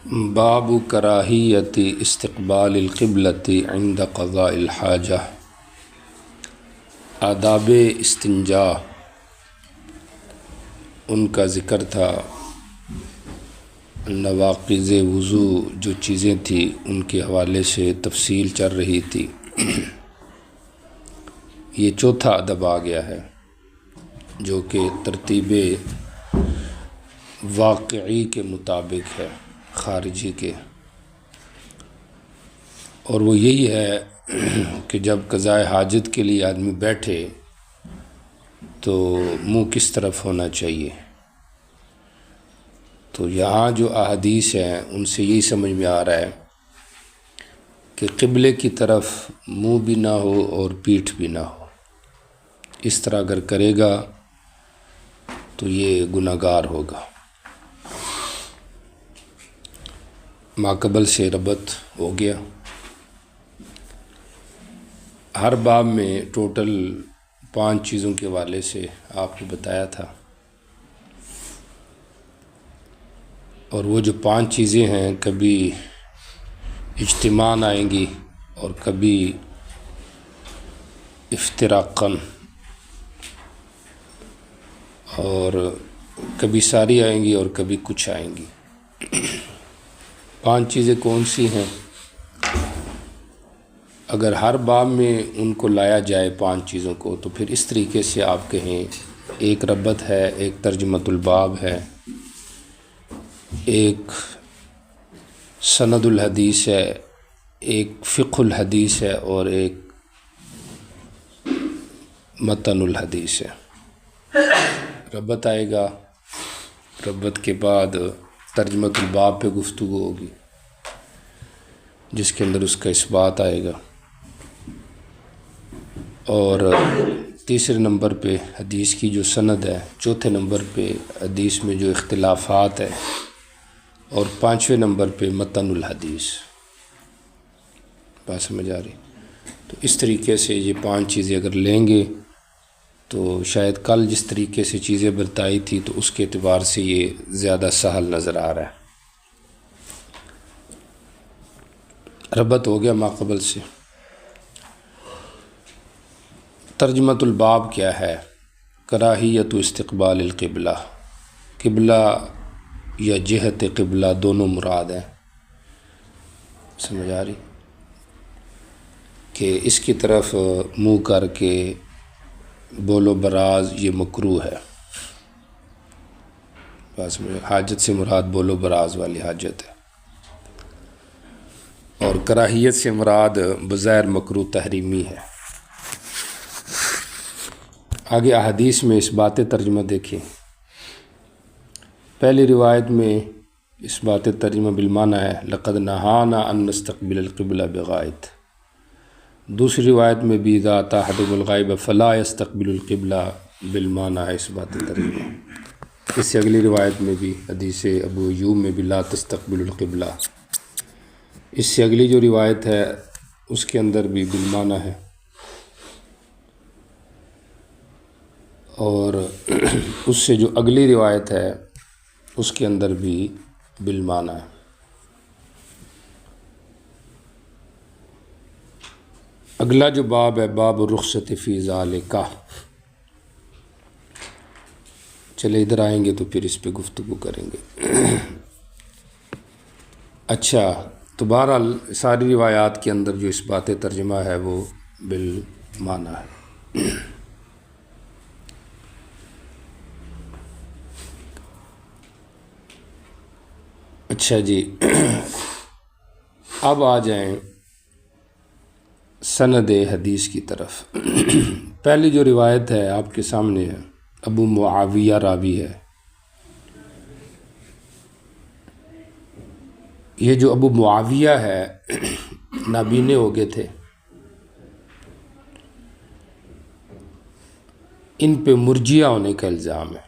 باب کراہیت استقبال القبلۃ عند قضاء الحاجہ۔ آداب استنجا ان کا ذکر تھا، نواقض وضو جو چیزیں تھیں ان کے حوالے سے تفصیل چل رہی تھی۔ یہ چوتھا ادب آ گیا ہے جو کہ ترتیب واقعی کے مطابق ہے، خارجی کے، اور وہ یہی ہے کہ جب قضاء حاجت کے لیے آدمی بیٹھے تو منہ کس طرف ہونا چاہیے۔ تو یہاں جو احادیث ہیں ان سے یہی سمجھ میں آ رہا ہے کہ قبلے کی طرف منہ بھی نہ ہو اور پیٹھ بھی نہ ہو۔ اس طرح اگر کرے گا تو یہ گناہگار ہوگا۔ ماقبل سے ربط ہو گیا۔ ہر باب میں ٹوٹل 5 چیزوں کے حوالے سے آپ کو بتایا تھا، اور وہ جو 5 چیزیں ہیں کبھی اجتماعاً آئیں گی اور کبھی افتراقاً، اور کبھی ساری آئیں گی اور کبھی کچھ آئیں گی۔ 5 چیزیں کون سی ہیں؟ اگر ہر باب میں ان کو لایا جائے 5 چیزوں کو تو پھر اس طریقے سے آپ کہیں ایک ربط ہے، ایک ترجمۃ الباب ہے، ایک سند الحدیث ہے، ایک فقہ الحدیث ہے، اور ایک متن الحدیث ہے۔ ربط آئے گا، ربط کے بعد ترجمۃ الباب پہ گفتگو ہوگی جس کے اندر اس کا اثبات آئے گا، اور تیسرے نمبر پہ حدیث کی جو سند ہے، چوتھے نمبر پہ حدیث میں جو اختلافات ہیں، اور 5ویں نمبر پہ متن الحدیث۔ بات سمجھ آ رہی؟ تو اس طریقے سے یہ 5 چیزیں اگر لیں گے تو شاید کل جس طریقے سے چیزیں بتائی تھی تو اس کے اعتبار سے یہ زیادہ سہل نظر آ رہا ہے۔ ربط ہو گیا ماقبل سے۔ ترجمۃ الباب کیا ہے؟ کراہیت استقبال القبلہ، قبلہ یا جہت قبلہ دونوں مراد ہیں۔ سمجھ آ رہی؟ کہ اس کی طرف منہ کر کے بول و براز یہ مکروہ ہے۔ بس حاجت سے مراد بول و براز والی حاجت ہے، اور کراہیت سے مراد بظاہر مکروہ تحریمی ہے۔ آگے احادیث میں اس بات ترجمہ دیکھیں۔ پہلی روایت میں اس بات ترجمہ بالمعنی ہے لقد نہانا ان نستقبل القبلہ بغائط۔ دوسری روایت میں بھی اذا اتی احدکم الغائب فلا یستقبل القبلہ بالمعنی ہے اس بات ترجمہ۔ اس سے اگلی روایت میں بھی حدیث ابو ایوب میں بھی لا تستقبل القبلہ۔ اس سے اگلی جو روایت ہے اس کے اندر بھی بالمعنی ہے، اور اس سے جو اگلی روایت ہے اس کے اندر بھی بالمعنی ہے۔ اگلا جو باب ہے باب الرخصۃ فی ذالک۔ چلے ادھر آئیں گے تو پھر اس پہ گفتگو کریں گے۔ اچھا، تو بہرحال ساری روایات کے اندر جو اس بات ترجمہ ہے وہ بالمعنی ہے۔ اچھا جی، اب آ جائیں سند حدیث کی طرف۔ پہلی جو روایت ہے آپ کے سامنے ہے، ابو معاویہ راوی ہے۔ یہ جو ابو معاویہ ہے نابینے ہو گئے تھے، ان پہ مرجیہ ہونے کا الزام ہے۔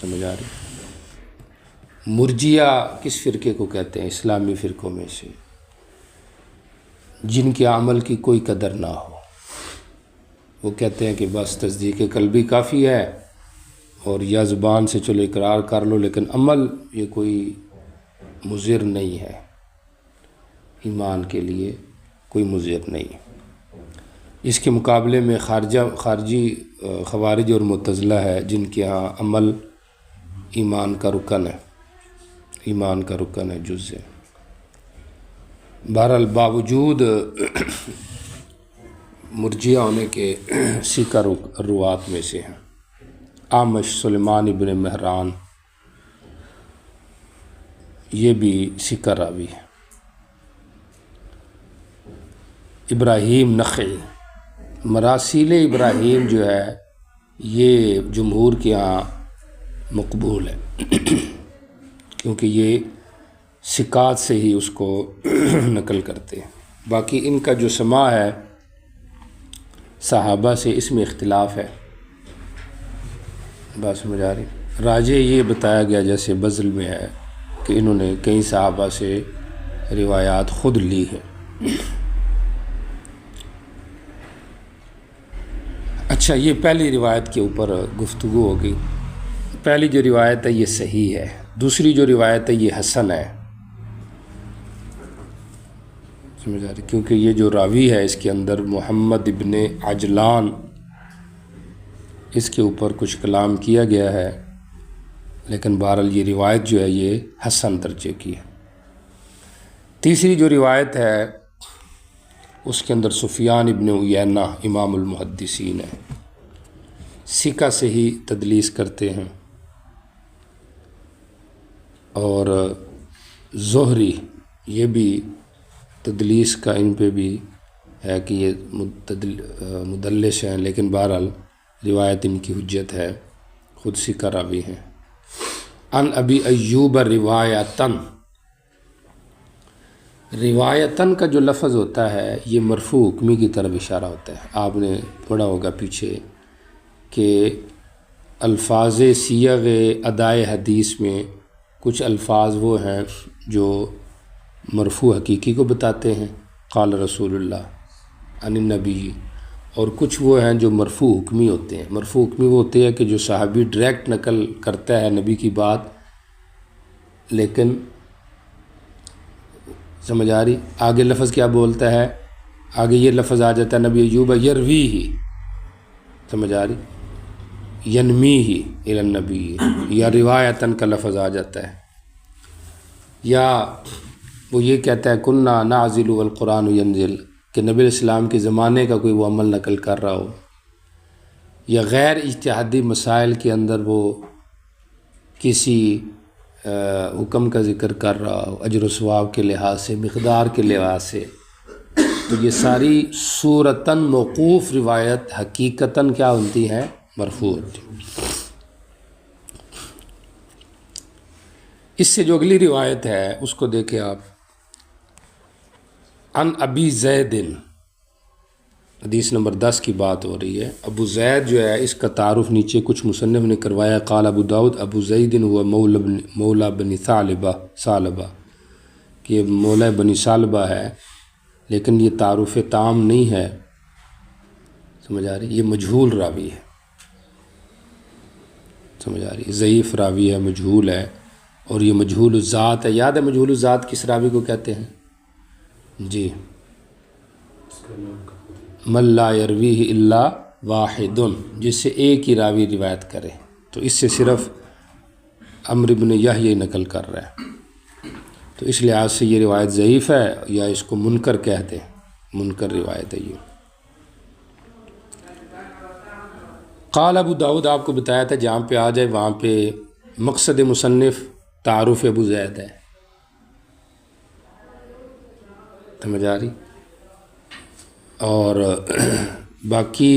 سمجھ آ رہی؟ مرجیہ کس فرقے کو کہتے ہیں؟ اسلامی فرقوں میں سے جن کے عمل کی کوئی قدر نہ ہو۔ وہ کہتے ہیں کہ بس تصدیق قلبی کافی ہے، اور یا زبان سے چلو اقرار کر لو لیکن عمل یہ کوئی مضر نہیں ہے، ایمان کے لیے کوئی مضر نہیں۔ اس کے مقابلے میں خارجی خوارج اور معتزلہ ہے، جن کے ہاں عمل ایمان کا رکن ہے، ایمان کا رکن ہے، جز ہے۔ بہرحال باوجود مرجئہ ہونے کے سکہ روات میں سے ہیں۔ اعمش سلیمان ابن مہران یہ بھی سکہ راوی ہے۔ ابراہیم نخعی، مراسیل ابراہیم جو ہے یہ جمہور کے ہاں مقبول ہے کیونکہ یہ ثقات سے ہی اس کو نقل کرتے ہیں۔ باقی ان کا جو سماع ہے صحابہ سے، اس میں اختلاف ہے۔ بات سمجھ آ رہی؟ راجح یہ بتایا گیا جیسے بذل میں ہے کہ انہوں نے کئی صحابہ سے روایات خود لی ہے۔ اچھا، یہ پہلی روایت کے اوپر گفتگو ہوگی۔ پہلی جو روایت ہے یہ صحیح ہے، دوسری جو روایت ہے یہ حسن ہے، سمجھ آ رہی؟ کیونکہ یہ جو راوی ہے اس کے اندر محمد ابن عجلان، اس کے اوپر کچھ کلام کیا گیا ہے، لیکن بہرحال یہ روایت جو ہے یہ حسن درجے کی ہے۔ تیسری جو روایت ہے اس کے اندر سفیان ابن عیینہ امام المحدثین ہے، ثقہ سے ہی تدلیس کرتے ہیں، اور زہری یہ بھی تدلیس کا ان پہ بھی ہے کہ یہ مدلس ہیں، لیکن بہرحال روایت ان کی حجت ہے، خود ثقہ راوی ہیں۔ عن ابی ایوب روایتاً، روایتاً کا جو لفظ ہوتا ہے یہ مرفوع حکمی کی طرف اشارہ ہوتا ہے۔ آپ نے پڑھا ہوگا پیچھے کہ الفاظ صیغ ادائے حدیث میں کچھ الفاظ وہ ہیں جو مرفوع حقیقی کو بتاتے ہیں، قال رسول اللہ عن النبی، اور کچھ وہ ہیں جو مرفوع حکمی ہوتے ہیں۔ مرفوع حکمی وہ ہوتے ہیں کہ جو صحابی ڈائریکٹ نقل کرتا ہے نبی کی بات، لیکن سمجھ آ رہی؟ آگے لفظ کیا بولتا ہے، آگے یہ لفظ آ جاتا ہے نبی ایوب یروی ہی، سمجھ آ رہی، ینمی ہی الی النبی، یا روایتاً کا لفظ آ جاتا ہے، یا وہ یہ کہتا ہے کننا نعزل والقرآن ینزل، کہ نبی علیہ السلام کے زمانے کا کوئی وہ عمل نقل کر رہا ہو، یا غیر اجتہادی مسائل کے اندر وہ کسی حکم کا ذکر کر رہا ہو اجر و ثواب کے لحاظ سے، مقدار کے لحاظ سے، تو یہ ساری صورتاً موقوف روایت حقیقتاً کیا ہوتی ہے، مرفوع ہوتی ہے۔ اس سے جو اگلی روایت ہے اس کو دیکھیں آپ، عن ابی زید، حدیث نمبر 10 کی بات ہو رہی ہے۔ ابو زید جو ہے اس کا تعارف نیچے کچھ مصنف نے کروایا، قال ابو داؤد ابو زید ہوا مولا بنی ثعلبہ، کہ مولا بنی ثعلبہ ہے، لیکن یہ تعارف تام نہیں ہے، سمجھ آ رہی؟ یہ مجہول راوی ہے، سمجھ آ رہی؟ ضعیف راوی ہے، مجہول ہے، اور یہ مجہول الذات ہے۔ یاد ہے مجہول الذات کس راوی کو کہتے ہیں؟ جی، من لا یرویہ الا واحد، جس سے ایک ہی راوی روایت کرے، تو اس سے صرف عمرو بن یحییٰ نقل کر رہا ہے، تو اس لحاظ سے یہ روایت ضعیف ہے، یا اس کو منکر کہتے ہیں، منکر روایت ہے یہ۔ قال ابو داؤد، آپ کو بتایا تھا جہاں پہ آ جائے وہاں پہ مقصد مصنف تعارف ابو زید ہے، سمجھ آ رہی؟ اور باقی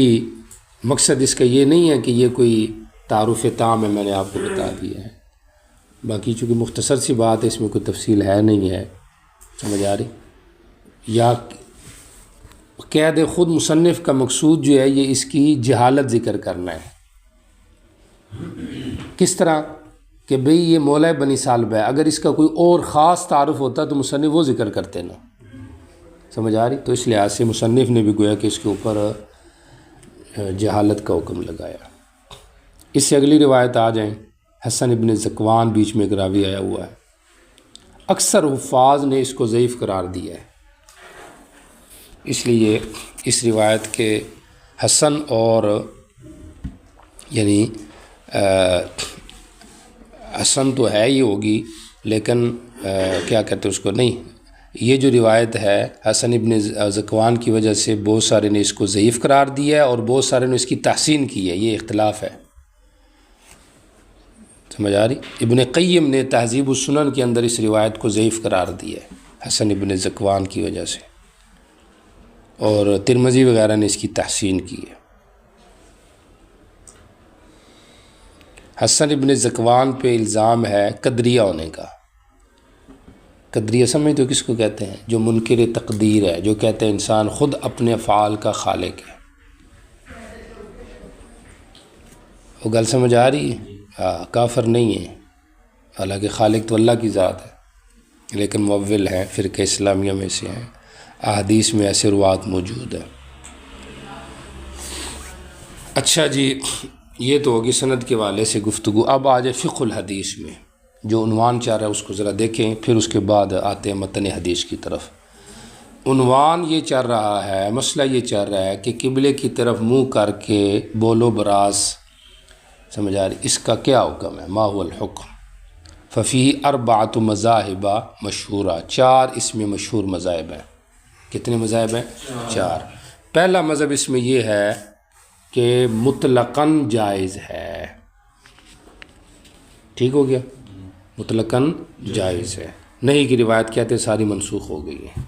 مقصد اس کا یہ نہیں ہے کہ یہ کوئی تعارف تام ہے، میں نے آپ کو بتا دیا ہے۔ باقی چونکہ مختصر سی بات ہے، اس میں کوئی تفصیل ہے نہیں ہے، سمجھ آ رہی؟ یا قید خود مصنف کا مقصود جو ہے یہ اس کی جہالت ذکر کرنا ہے۔ کس طرح کہ بھئی یہ مولا بنی ثعلبہ ہے، اگر اس کا کوئی اور خاص تعارف ہوتا تو مصنف وہ ذکر کرتے نا، سمجھ آ رہی؟ تو اس لحاظ سے مصنف نے بھی گویا کہ اس کے اوپر جہالت کا حکم لگایا۔ اس سے اگلی روایت آ جائیں، حسن ابن ذکوان بیچ میں ایک راوی آیا ہوا ہے، اکثر حفاظ نے اس کو ضعیف قرار دیا ہے، اس لیے اس روایت کے حسن اور یعنی حسن تو ہے ہی ہوگی، لیکن کیا کہتے ہیں اس کو، نہیں، یہ جو روایت ہے حسن ابن ذکوان کی وجہ سے بہت سارے نے اس کو ضعیف قرار دیا ہے اور بہت سارے نے اس کی تحسین کی ہے، یہ اختلاف ہے، سمجھ آ رہی؟ ابن قیم نے تہذیب السنن کے اندر اس روایت کو ضعیف قرار دیا ہے حسن ابن ذکوان کی وجہ سے، اور ترمذی وغیرہ نے اس کی تحسین کی ہے۔ حسن ابن ذکوان پہ الزام ہے قدریہ ہونے کا۔ قدریہ سمجھ تو کس کو کہتے ہیں؟ جو منکر تقدیر ہے، جو کہتے ہیں انسان خود اپنے افعال کا خالق ہے۔ وہ گل سمجھ آ رہی ہے؟ کافر نہیں ہے، حالانکہ خالق تو اللہ کی ذات ہے، لیکن مؤول ہیں، فرقہ اسلامیہ میں سے ہیں، احادیث میں ایسے روات موجود ہیں۔ اچھا جی، یہ تو ہوگی سند کے حوالے سے گفتگو۔ اب آ جائے فقہ الحدیث میں، جو عنوان چاہ رہا ہے اس کو ذرا دیکھیں، پھر اس کے بعد آتے ہیں متن حدیث کی طرف۔ عنوان یہ چل رہا ہے، مسئلہ یہ چل رہا ہے کہ قبلے کی طرف منہ کر کے بولو براز، سمجھ آ رہی؟ اس کا کیا حکم ہے؟ ما هو الحکم؟ ففی اربعۃ مذاہب مشہورہ، 4 اس میں مشہور مذاہب ہیں۔ کتنے مذاہب ہیں؟ 4۔ پہلا مذہب اس میں یہ ہے کہ مطلقاً جائز ہے، ٹھیک ہو گیا، مطلقاً جائز ہے، نہیں کی روایت کہتے ہیں ساری منسوخ ہو گئی ہے۔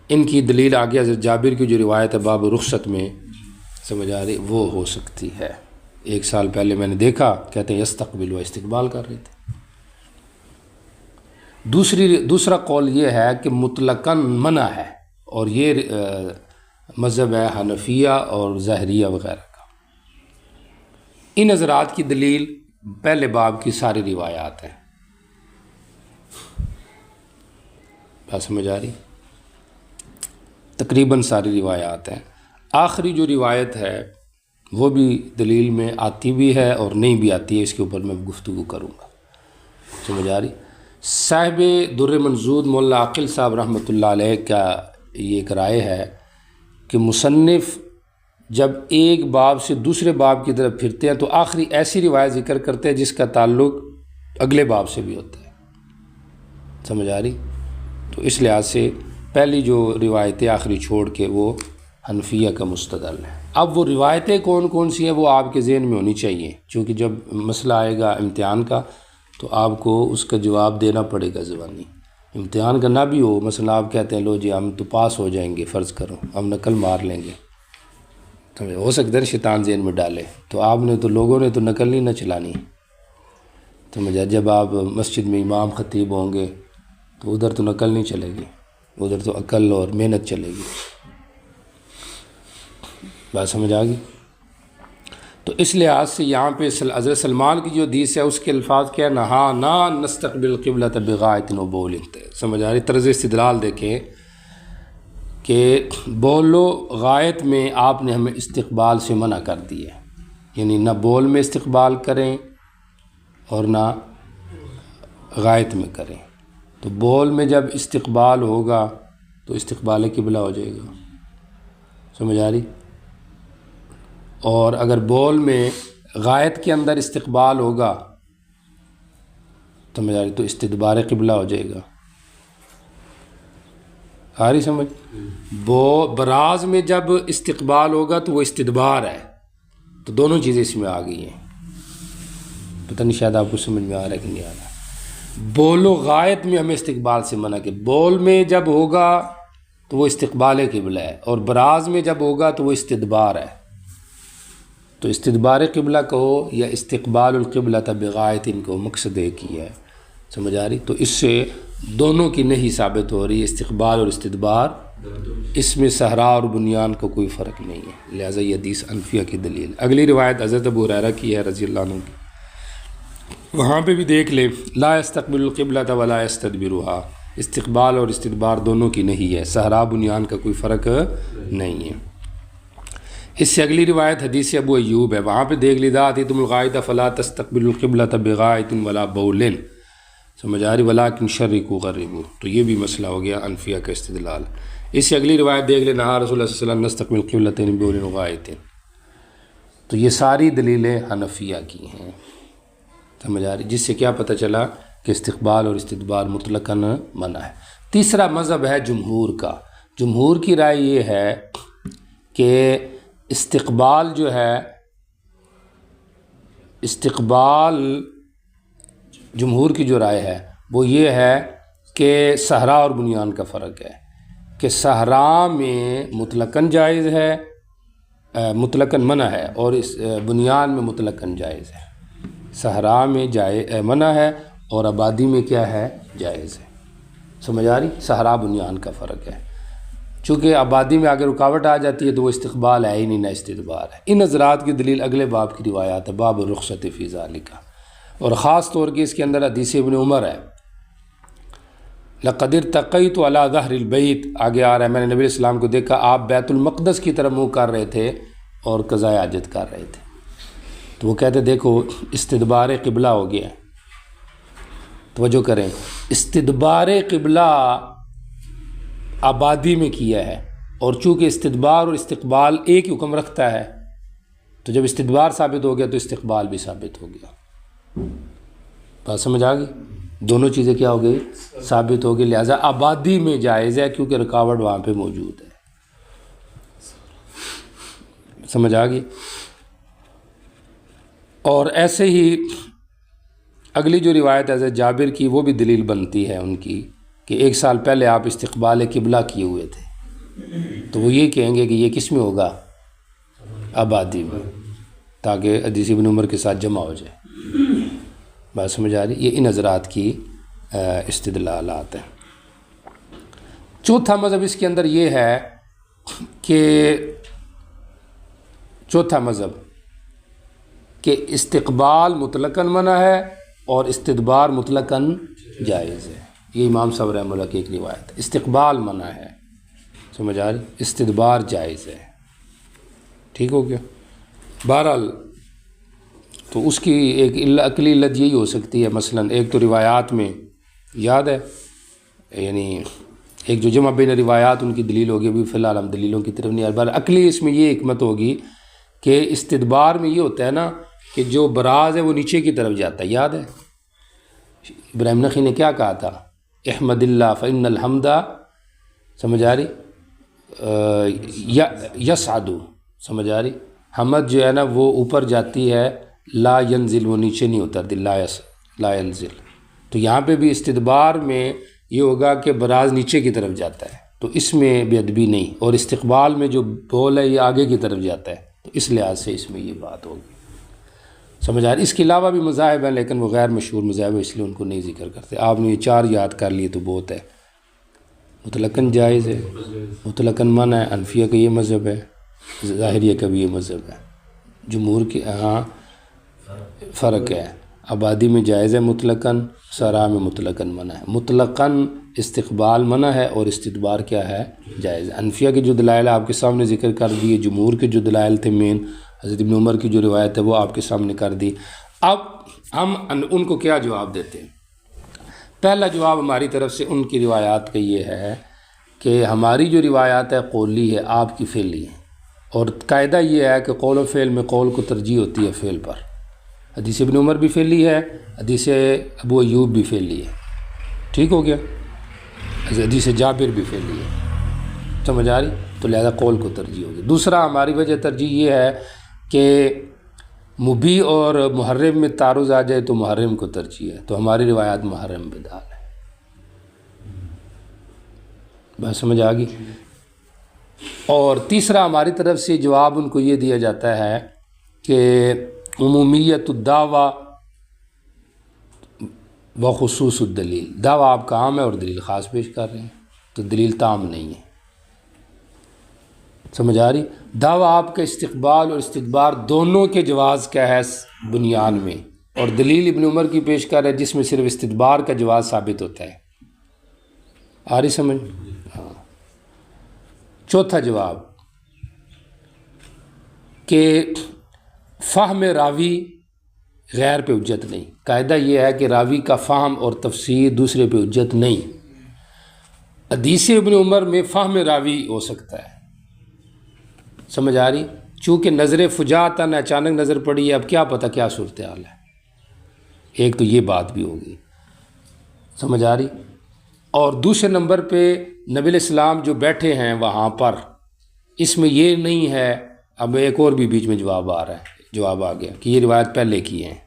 ان کی دلیل آگے حضرت جابر کی جو روایت ہے باب رخصت میں، سمجھ آ رہی، وہ ہو سکتی ہے۔ 1 سال پہلے میں نے دیکھا، کہتے ہیں یستقبل، و استقبال کر رہے تھے۔ دوسرا قول یہ ہے کہ مطلقاً منع ہے، اور یہ مذہب ہے حنفیہ اور ظاہریہ وغیرہ کا۔ ان حضرات کی دلیل پہلے باب کی ساری روایات ہیں، بات سمجھ آ رہی؟ تقریباً ساری روایات ہیں۔ آخری جو روایت ہے وہ بھی دلیل میں آتی بھی ہے اور نہیں بھی آتی ہے، اس کے اوپر میں گفتگو کروں گا، سمجھ آ رہی؟ صاحب در منضود مولا عاقل صاحب رحمۃ اللہ علیہ کا یہ ایک رائے ہے کہ مصنف جب ایک باب سے دوسرے باب کی طرف پھرتے ہیں تو آخری ایسی روایت ذکر کرتے ہیں جس کا تعلق اگلے باب سے بھی ہوتا ہے، سمجھ آ رہی؟ تو اس لحاظ سے پہلی جو روایتیں آخری چھوڑ کے وہ حنفیہ کا مستدل ہے۔ اب وہ روایتیں کون کون سی ہیں وہ آپ کے ذہن میں ہونی چاہیے، چونکہ جب مسئلہ آئے گا امتحان کا تو آپ کو اس کا جواب دینا پڑے گا زبانی۔ امتحان کا نہ بھی ہو، مثلا آپ کہتے ہیں لو جی ہم تو پاس ہو جائیں گے، فرض کرو ہم نقل مار لیں گے، تو ہو سکتا ہے شیطان ذہن میں ڈالے، تو آپ نے تو لوگوں نے تو نقل نہیں نہ چلانی، تو جب آپ مسجد میں امام خطیب ہوں گے تو ادھر تو نقل نہیں چلے گی، ادھر تو عقل اور محنت چلے گی، بات سمجھ آ گئی؟ تو اس لحاظ سے یہاں پہ حضرت سلمان کی جو حدیث ہے اس کے الفاظ کیا ہے، نہانا نستقبل قبلۃ بغائط و بول، سمجھ آ رہی؟ طرز استدلال دیکھیں کہ بول و غائط میں آپ نے ہمیں استقبال سے منع کر دی ہے، یعنی نہ بول میں استقبال کریں اور نہ غائط میں کریں۔ تو بول میں جب استقبال ہوگا تو استقبال قبلہ ہو جائے گا، سمجھ آ رہی؟ اور اگر بول میں غائط کے اندر استقبال ہوگا سمجھ آ رہی تو استدبار قبلہ ہو جائے گا، آ رہی سمجھ؟ براز میں جب استقبال ہوگا تو وہ استدبار ہے، تو دونوں چیزیں اس میں آ گئی ہیں، پتہ نہیں شاید آپ کو سمجھ میں آ رہا ہے کہ نہیں آ رہا۔ بول و غائط میں ہمیں استقبال سے منع کہ بول میں جب ہوگا تو وہ استقبال قبلہ ہے، اور براز میں جب ہوگا تو وہ استدبار ہے۔ تو استدبار قبلہ کہو یا استقبال القبلہ بغائط، ان کو مقصد ایک ہی ہے، سمجھ آ رہی؟ تو اس سے دونوں کی نہیں ثابت ہو رہی، استقبال اور استدبار، اس میں صحرا اور بنیان کو کوئی فرق نہیں ہے، لہٰذا یہ حدیث حنفیہ کی دلیل۔ اگلی روایت حضرت ابو ہریرہ کی ہے رضی اللہ عنہ کی، وہاں پہ بھی دیکھ لیں، لا یستقبل القبلۃ ولا یستدبرها، استقبال اور استدبار دونوں کی نہیں ہے، صحرا بنیان کا کوئی فرق نہیں ہے۔ اس سے اگلی روایت حدیث ابو ایوب ہے، وہاں پہ دیکھ لیدا آتیتم الغائط فلا تستقبلوا القبلۃ بغائط ولا بول، سمجھ آ رہی؟ ولیکن شرقوا غربوا، تو یہ بھی مسئلہ ہو گیا انفیہ کا استدلال۔ اس سے اگلی روایت دیکھ لیں، نہا رسول اللہ صلی اللہ علیہ وسلم نستقبل قبلتین بول غائط، تو یہ ساری دلیلیں حنفیہ کی ہیں، سمجھ آ رہی؟ جس سے کیا پتہ چلا کہ استقبال اور استدبار مطلقاً منع ہے۔ تیسرا مذہب ہے جمہور کا۔ جمہور کی رائے یہ ہے کہ استقبال جو ہے، استقبال جمہور کی جو رائے ہے وہ یہ ہے کہ صحرا اور بنیان کا فرق ہے، کہ صحرا میں مطلقاً جائز ہے، مطلقاً منع ہے، اور اس بنیان میں مطلقاً جائز ہے۔ صحرا میں منع ہے اور آبادی میں کیا ہے؟ جائز ہے۔ سمجھ آ رہی؟ صحرا بنیان کا فرق ہے، چونکہ آبادی میں اگر رکاوٹ آ جاتی ہے تو وہ استقبال ہے ہی نہیں، نہ استدبار ہے۔ ان حضرات کی دلیل اگلے باب کی روایات ہے، باب الرخصت فی ذالک، اور خاص طور کے اس کے اندر حدیث ابن عمر ہے، لقد ارتقیت علی ظہر البیت، آگے آ رہا ہے میں نے نبی علیہ السلام کو دیکھا آپ بیت المقدس کی طرف منہ کر رہے تھے اور قضاء حاجت کر رہے تھے، تو وہ کہتے دیکھو استدبار قبلہ ہو گیا۔ توجہ کریں، استدبار قبلہ آبادی میں کیا ہے، اور چونکہ استدبار اور استقبال ایک ہی حکم رکھتا ہے، تو جب استدبار ثابت ہو گیا تو استقبال بھی ثابت ہو گیا۔ بات سمجھ آ گئی؟ دونوں چیزیں کیا ہو گئی؟ ثابت ہو گئی، لہٰذا آبادی میں جائز ہے کیونکہ رکاوٹ وہاں پہ موجود ہے۔ سمجھ آ گئی؟ اور ایسے ہی اگلی جو روایت ہے حضرت جابر کی، وہ بھی دلیل بنتی ہے ان کی کہ 1 سال پہلے آپ استقبال قبلہ کیے ہوئے تھے، تو وہ یہ کہیں گے کہ یہ کس میں ہوگا؟ آبادی میں، تاکہ حدیث ابن عمر کے ساتھ جمع ہو جائے۔ بات سمجھ آ رہی؟ یہ ان حضرات کی استدلالات ہیں۔ چوتھا مذہب اس کے اندر یہ ہے کہ چوتھا مذہب کہ استقبال مطلقاً منع ہے اور استدبار مطلقاً جائز ہے۔ یہ امام صاحب رحمہ اللہ کی ایک روایت ہے، استقبال منع ہے، سمجھ آ رہی؟ استدبار جائز ہے۔ ٹھیک ہو گیا؟ بہرحال تو اس کی ایک عقلی علت یہی ہو سکتی ہے، مثلا ایک تو روایات میں یاد ہے، یعنی ایک جو جمع بین روایات ان کی دلیل ہوگی، ابھی فی الحال ہم دلیلوں کی طرف نہیں آ رہے، عقلی اس میں یہ حکمت ہوگی کہ استدبار میں یہ ہوتا ہے نا کہ جو براز ہے وہ نیچے کی طرف جاتا ہے، یاد ہے ابراہیم نخعی نے کیا کہا تھا؟ احمد اللہ فإن الحمد، سمجھ آ رہی؟ یسعد، سمجھ آ رہی؟ حمد جو ہے نا وہ اوپر جاتی ہے، لا ینزل وہ نیچے نہیں اترتی، لا ینزل۔ تو یہاں پہ بھی استدبار میں یہ ہوگا کہ براز نیچے کی طرف جاتا ہے، تو اس میں بے ادبی نہیں، اور استقبال میں جو بول ہے یہ آگے کی طرف جاتا ہے، تو اس لحاظ سے اس میں یہ بات ہوگی، سمجھ آ رہی؟ اس کے علاوہ بھی مذاہب ہیں لیکن وہ غیر مشہور مذاہب ہیں، اس لیے ان کو نہیں ذکر کرتے۔ آپ نے یہ 4 یاد کر لیے تو بہت ہے۔ مطلقاً جائز ہے، مطلقاً منع ہے، حنفیہ کا یہ مذہب ہے، ظاہریہ کا بھی یہ مذہب ہے، جمہور کے ہاں فرق ہے، آبادی میں جائز ہے مطلقاً، صحرا میں مطلقاً منع ہے۔ مطلقاً استقبال منع ہے اور استدبار کیا ہے؟ جائز ہے۔ حنفیہ کے جو دلائل آپ کے سامنے ذکر کر دیے، جمہور کے جو دلائل تھے مین، حضرت ابن عمر کی جو روایت ہے وہ آپ کے سامنے کر دی۔ اب ہم ان کو کیا جواب دیتے ہیں؟ پہلا جواب ہماری طرف سے ان کی روایات کا یہ ہے کہ ہماری جو روایات ہے قولی ہے، آپ کی فعلی ہے، اور قاعدہ یہ ہے کہ قول و فعل میں قول کو ترجیح ہوتی ہے فعل پر۔ حدیث ابن عمر بھی فعلی ہے، حدیث ابو ایوب بھی فعلی ہے، ٹھیک ہو گیا؟ حدیث جابر بھی فعلی ہے، سمجھ آ رہی؟ تو لہذا قول کو ترجیح ہوگی۔ دوسرا ہماری وجہ ترجیح یہ ہے کہ مبیح اور محرم میں تعارض آ جائے تو محرم کو ترجیح ہے، تو ہماری روایات محرم بدال ہے۔ بات سمجھ آ گئی؟ اور تیسرا ہماری طرف سے جواب ان کو یہ دیا جاتا ہے کہ عمومیت الدعویٰ و خصوص الدلیل، دعویٰ آپ کا عام ہے اور دلیل خاص پیش کر رہے ہیں، تو دلیل تام نہیں ہے، سمجھ آ رہی؟ دعویٰ آپ کا استقبال اور استدبار دونوں کے جواز کا ہے بنیان میں، اور دلیل ابن عمر کی پیش کر ہے جس میں صرف استدبار کا جواز ثابت ہوتا ہے۔ آ رہی سمجھ؟ ہاں۔ چوتھا جواب کہ فہم راوی غیر پہ حجت نہیں۔ قاعدہ یہ ہے کہ راوی کا فہم اور تفسیر دوسرے پہ حجت نہیں۔ حدیث ابن عمر میں فہم راوی ہو سکتا ہے، سمجھ آ رہی؟ چونکہ نظر فجاعتاً اچانک نظر پڑی ہے، اب کیا پتہ کیا صورتحال ہے، ایک تو یہ بات بھی ہوگی، سمجھ آ رہی؟ اور دوسرے نمبر پہ نبی علیہ السلام جو بیٹھے ہیں وہاں پر، اس میں یہ نہیں ہے، اب ایک اور بھی بیچ میں جواب آ رہا ہے، جواب آ گیا کہ یہ روایت پہلے کی ہیں،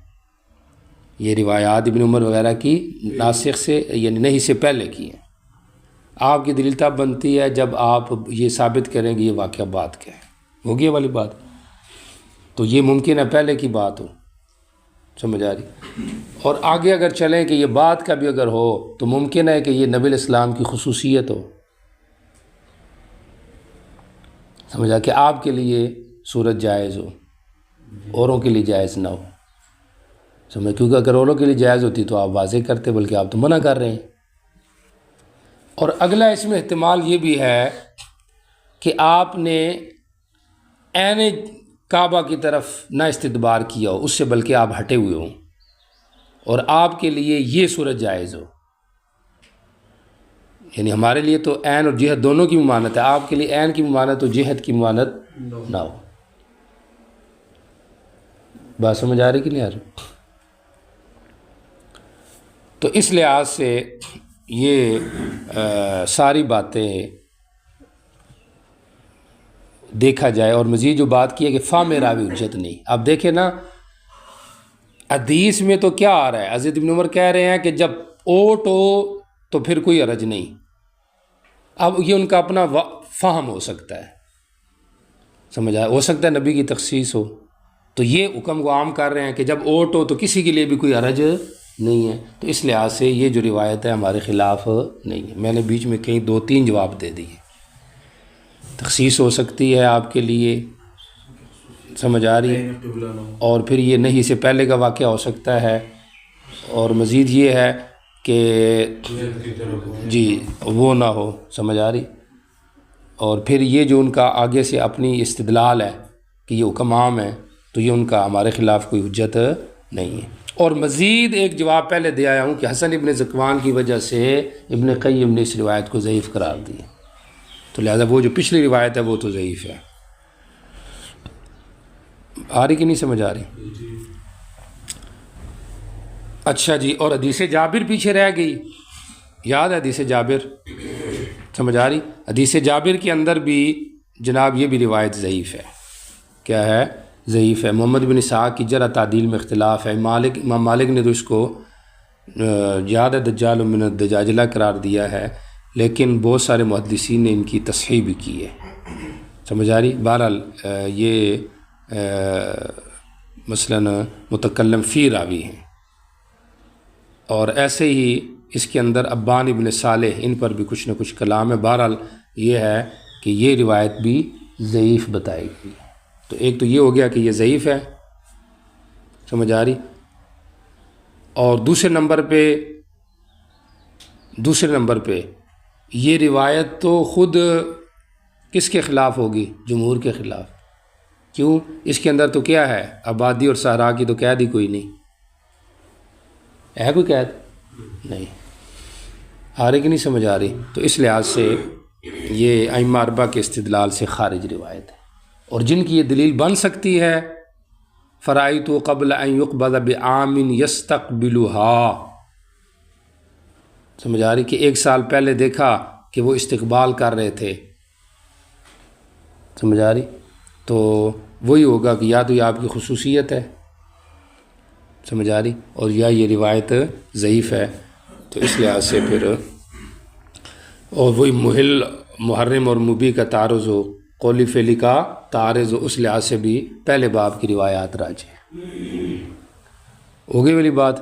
یہ روایات ابن عمر وغیرہ کی ناسخ سے یعنی نہیں سے پہلے کی ہیں۔ آپ کی دلیل تب بنتی ہے جب آپ یہ ثابت کریں گے یہ واقعہ بات کیا ہے، ہوگی یہ والی بات، تو یہ ممکن ہے پہلے کی بات ہو، سمجھ آ رہی؟ اور آگے اگر چلیں کہ یہ بات کا بھی اگر ہو تو ممکن ہے کہ یہ نبی علیہ السلام کی خصوصیت ہو، سمجھا، کہ آپ کے لیے صورت جائز ہو، اوروں کے لیے جائز نہ ہو، سمجھ، کیونکہ اگر اوروں کے لیے جائز ہوتی تو آپ واضح کرتے، بلکہ آپ تو منع کر رہے ہیں۔ اور اگلا اس میں احتمال یہ بھی ہے کہ آپ نے عین کعبہ کی طرف نہ استدبار کیا ہو اس سے، بلکہ آپ ہٹے ہوئے ہوں اور آپ کے لیے یہ صورت جائز ہو، یعنی ہمارے لیے تو عین اور جہت دونوں کی ممانت ہے، آپ کے لیے عین کی ممانت اور جہت کی ممانت نہ ہو۔ بات سمجھ آ رہی کہ نہیں آ رہی؟ تو اس لحاظ سے یہ ساری باتیں دیکھا جائے، اور مزید جو بات کی ہے کہ فہم راوی حجت نہیں۔ اب دیکھیں نا، حدیث میں تو کیا آ رہا ہے، حضرت ابن عمر کہہ رہے ہیں کہ جب اوٹ ہو تو پھر کوئی حرج نہیں۔ اب یہ ان کا اپنا فہم ہو سکتا ہے، سمجھ آیا، ہو سکتا ہے نبی کی تخصیص ہو، تو یہ حکم کو عام کر رہے ہیں کہ جب اوٹ ہو تو کسی کے لیے بھی کوئی حرج نہیں ہے، تو اس لحاظ سے یہ جو روایت ہے ہمارے خلاف نہیں ہے۔ میں نے بیچ میں کہیں 2-3 جواب دے دیے، تخصیص ہو سکتی ہے آپ کے لیے، سمجھ آ رہی ہے، اور پھر یہ نہیں سے پہلے کا واقعہ ہو سکتا ہے، اور مزید یہ ہے کہ جی وہ نہ ہو، سمجھ آ رہی، اور پھر یہ جو ان کا آگے سے اپنی استدلال ہے کہ یہ حکم عام ہے، تو یہ ان کا ہمارے خلاف کوئی حجت نہیں ہے۔ اور مزید ایک جواب پہلے دے آیا ہوں کہ حسن ابن ذکوان کی وجہ سے ابن قیم نے اس روایت کو ضعیف قرار دیا، تو لہذا وہ جو پچھلی روایت ہے وہ تو ضعیف ہے۔ آ رہی کہ نہیں سمجھ آ رہی؟ اچھا جی، اور حدیث جابر پیچھے رہ گئی، یاد ہے حدیث جابر، سمجھ آ رہی؟ حدیث جابر کے اندر بھی جناب یہ بھی روایت ضعیف ہے۔ کیا ہے؟ ضعیف ہے۔ محمد بن اسحاق کی جرح تعدیل میں اختلاف ہے، امام مالک نے تو اس کو یاد ہے دجال من الدجاجلہ قرار دیا ہے، لیکن بہت سارے محدثین نے ان کی تصحیح بھی کی ہے، سمجھ آ رہی؟ بہرحال یہ مثلاً متکلم فی راوی ہیں، اور ایسے ہی اس کے اندر ابان ابن صالح، ان پر بھی کچھ نہ کچھ کلام ہے۔ بہرحال یہ ہے کہ یہ روایت بھی ضعیف بتائی گئی، تو ایک تو یہ ہو گیا کہ یہ ضعیف ہے، سمجھ آ رہی، اور دوسرے نمبر پہ یہ روایت تو خود کس کے خلاف ہوگی؟ جمہور کے خلاف۔ کیوں؟ اس کے اندر تو کیا ہے، آبادی اور صحرا کی تو قید ہی کوئی نہیں ہے، کوئی قید نہیں آ رہی کہ نہیں سمجھ آ رہی؟ تو اس لحاظ سے یہ ائمہ اربعہ کے استدلال سے خارج روایت ہے، اور جن کی یہ دلیل بن سکتی ہے، فرائیت قبل ان یقبض بعام یستقبلها، سمجھ آ رہی، کہ 1 سال پہلے دیکھا کہ وہ استقبال کر رہے تھے، سمجھ آ رہی، تو وہی ہوگا کہ یا تو یہ آپ کی خصوصیت ہے، سمجھ آ رہی، اور یا یہ روایت ضعیف ہے، تو اس لحاظ سے پھر اور وہی محل محرم اور مبیح کا تعارض ہو، قولی فعلی کا تعارض ہو، اس لحاظ سے بھی پہلے باب کی روایات راجح ہو گئی والی بات۔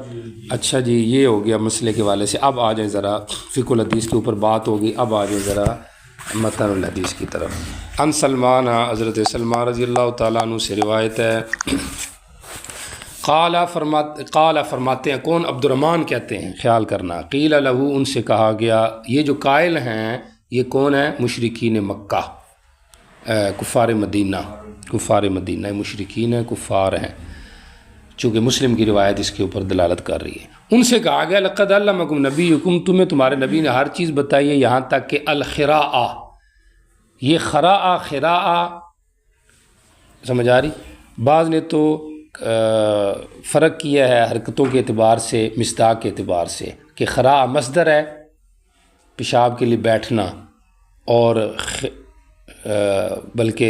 اچھا جی، یہ ہو گیا مسئلے کے والے سے۔ اب آ جائیں ذرا فقہ الحدیث کے اوپر بات ہوگی، اب آ جائیں ذرا متن الحدیث کی طرف۔ ان سلمان، حضرت سلمان رضی اللہ تعالیٰ عنہ سے روایت ہے، قال فرماتے ہیں، کون؟ عبد الرحمن کہتے ہیں، خیال کرنا، قیل لہو، ان سے کہا گیا، یہ جو قائل ہیں یہ کون ہیں؟ مشرکین مکہ، کفار مدینہ، مشرکین ہیں، کفار ہیں۔ چونکہ مسلم کی روایت اس کے اوپر دلالت کر رہی ہے۔ ان سے کہا گیا لقد علمکم نبیکم، تمہیں تمہارے نبی نے ہر چیز بتائی ہے یہاں تک کہ الخراء، یہ خراء سمجھ آ رہی؟ بعض نے تو فرق کیا ہے حرکتوں کے اعتبار سے، مصداق کے اعتبار سے، کہ خراء مصدر ہے پیشاب کے لیے بیٹھنا، اور بلکہ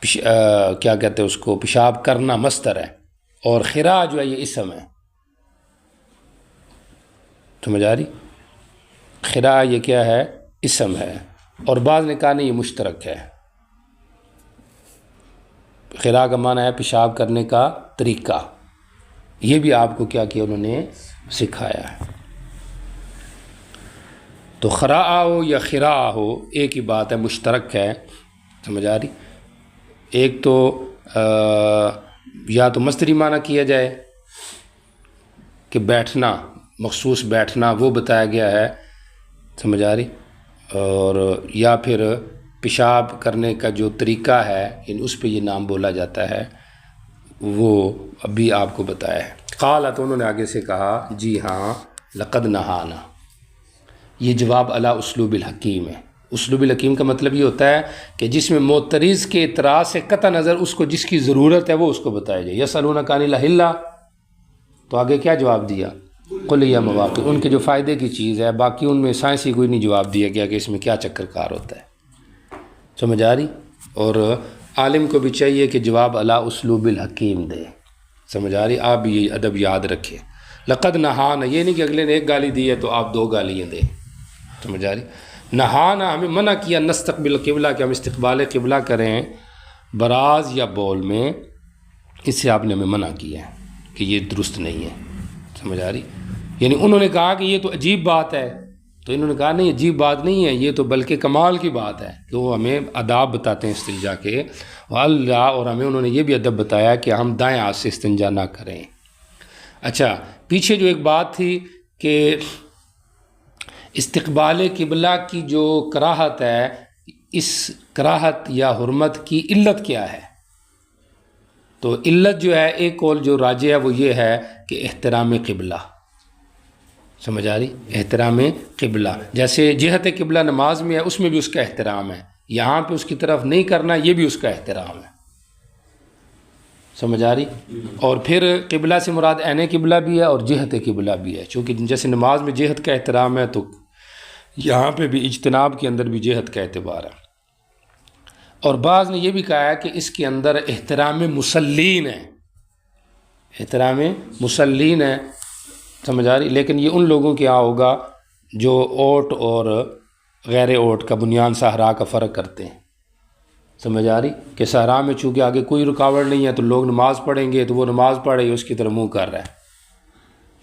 کیا کہتے ہیں اس کو، پیشاب کرنا مصدر ہے، اور خراء جو ہے یہ اسم ہے، سمجھ آ رہی؟ خراء یہ کیا ہے؟ اسم ہے، اور بعض نے کہا نہیں یہ مشترک ہے۔ خراء کا معنی ہے پیشاب کرنے کا طریقہ، یہ بھی آپ کو کیا کیا انہوں نے سکھایا ہے۔ تو خراء ہو یا خراء ہو ایک ہی بات ہے، مشترک ہے، سمجھ آ رہی؟ ایک تو یا تو مصدری معنی کیا جائے کہ بیٹھنا، مخصوص بیٹھنا وہ بتایا گیا ہے، سمجھ آ رہی؟ اور یا پھر پیشاب کرنے کا جو طریقہ ہے اس پہ یہ نام بولا جاتا ہے، وہ ابھی آپ کو بتایا ہے۔ قال، تو انہوں نے آگے سے کہا جی ہاں، لقد نہانا، یہ جواب علی اسلوب الحکیم ہے۔ اسلوب الحکیم کا مطلب یہ ہوتا ہے کہ جس میں معترض کے اعتراض سے قطع نظر اس کو جس کی ضرورت ہے وہ اس کو بتایا جائے۔ یسألونک عن الأہلہ، تو آگے کیا جواب دیا؟ قل ہی مواقع، ان کے جو فائدے کی چیز ہے، باقی ان میں سائنسی کوئی نہیں جواب دیا گیا کہ اس میں کیا چکر کار ہوتا ہے، سمجھ آ رہی؟ اور عالم کو بھی چاہیے کہ جواب علی اسلوب الحکیم دے، سمجھ آ رہی؟ آپ بھی یہ ادب یاد رکھیں۔ لقد نہانا، یہ نہیں کہ اگلے نے ایک گالی دی ہے تو آپ دو گالیاں دیں، سمجھ آ رہی؟ نہانا، ہمیں منع کیا نستقبل قبلہ، کہ ہم استقبال قبلہ کریں براز یا بول میں، اس سے آپ نے ہمیں منع کیا ہے کہ یہ درست نہیں ہے، سمجھ آ رہی؟ یعنی انہوں نے کہا کہ یہ تو عجیب بات ہے، تو انہوں نے کہا نہیں عجیب بات نہیں ہے، یہ تو بلکہ کمال کی بات ہے، کہ وہ ہمیں آداب بتاتے ہیں استنجا کے، اللہ، اور ہمیں انہوں نے یہ بھی ادب بتایا کہ ہم دائیں ہاتھ سے استنجا نہ کریں۔ اچھا، پیچھے جو ایک بات تھی کہ استقبال قبلہ کی جو کراہت ہے، اس کراہت یا حرمت کی علت کیا ہے؟ تو علت جو ہے، ایک قول جو راجح ہے وہ یہ ہے کہ احترام قبلہ، سمجھ آ رہی؟ احترام قبلہ، جیسے جہت قبلہ نماز میں ہے، اس میں بھی اس کا احترام ہے، یہاں پہ اس کی طرف نہیں کرنا یہ بھی اس کا احترام ہے، سمجھ آ رہی؟ اور پھر قبلہ سے مراد عین قبلہ بھی ہے اور جہت قبلہ بھی ہے، چونکہ جیسے نماز میں جہت کا احترام ہے تو یہاں پہ بھی اجتناب کے اندر بھی جہت کا اعتبار ہے۔ اور بعض نے یہ بھی کہا ہے کہ اس کے اندر احترام مسلین ہے، احترام مسلین ہے، سمجھ آ رہی؟ لیکن یہ ان لوگوں کے یہاں ہوگا جو اوٹ اور غیر اوٹ کا بنیان صحرا کا فرق کرتے ہیں، سمجھ آ رہی؟ کہ صحرا میں چونکہ آگے کوئی رکاوٹ نہیں ہے تو لوگ نماز پڑھیں گے تو وہ نماز پڑھ رہے اس کی طرف منہ کر رہا ہے،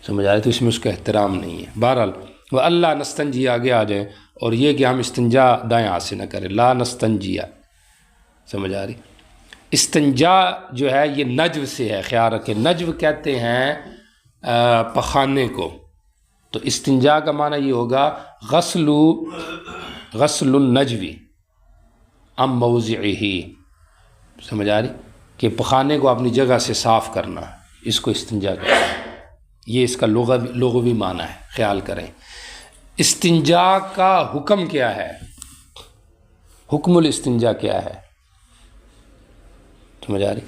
سمجھ آ رہی؟ تو اس میں اس کا احترام نہیں ہے۔ بہرحال وہ اللہ نستنجی آگے آ جائیں، اور یہ کہ ہم استنجا دائیں ہاتھ سے نہ کریں، لا نستنجیا، سمجھ آ رہی؟ استنجا جو ہے یہ نجو سے ہے، خیال رکھیں، نجو کہتے ہیں پخانے کو، تو استنجا کا معنی یہ ہوگا غسل النجوی ام موضعہ، سمجھ آ رہی؟ کہ پخانے کو اپنی جگہ سے صاف کرنا، اس کو استنجا کہتے ہیں، یہ اس کا لغوی معنی ہے، خیال کریں۔ استنجا کا حکم کیا ہے؟ حکم الاستنجا کیا ہے؟ سمجھ آ رہی؟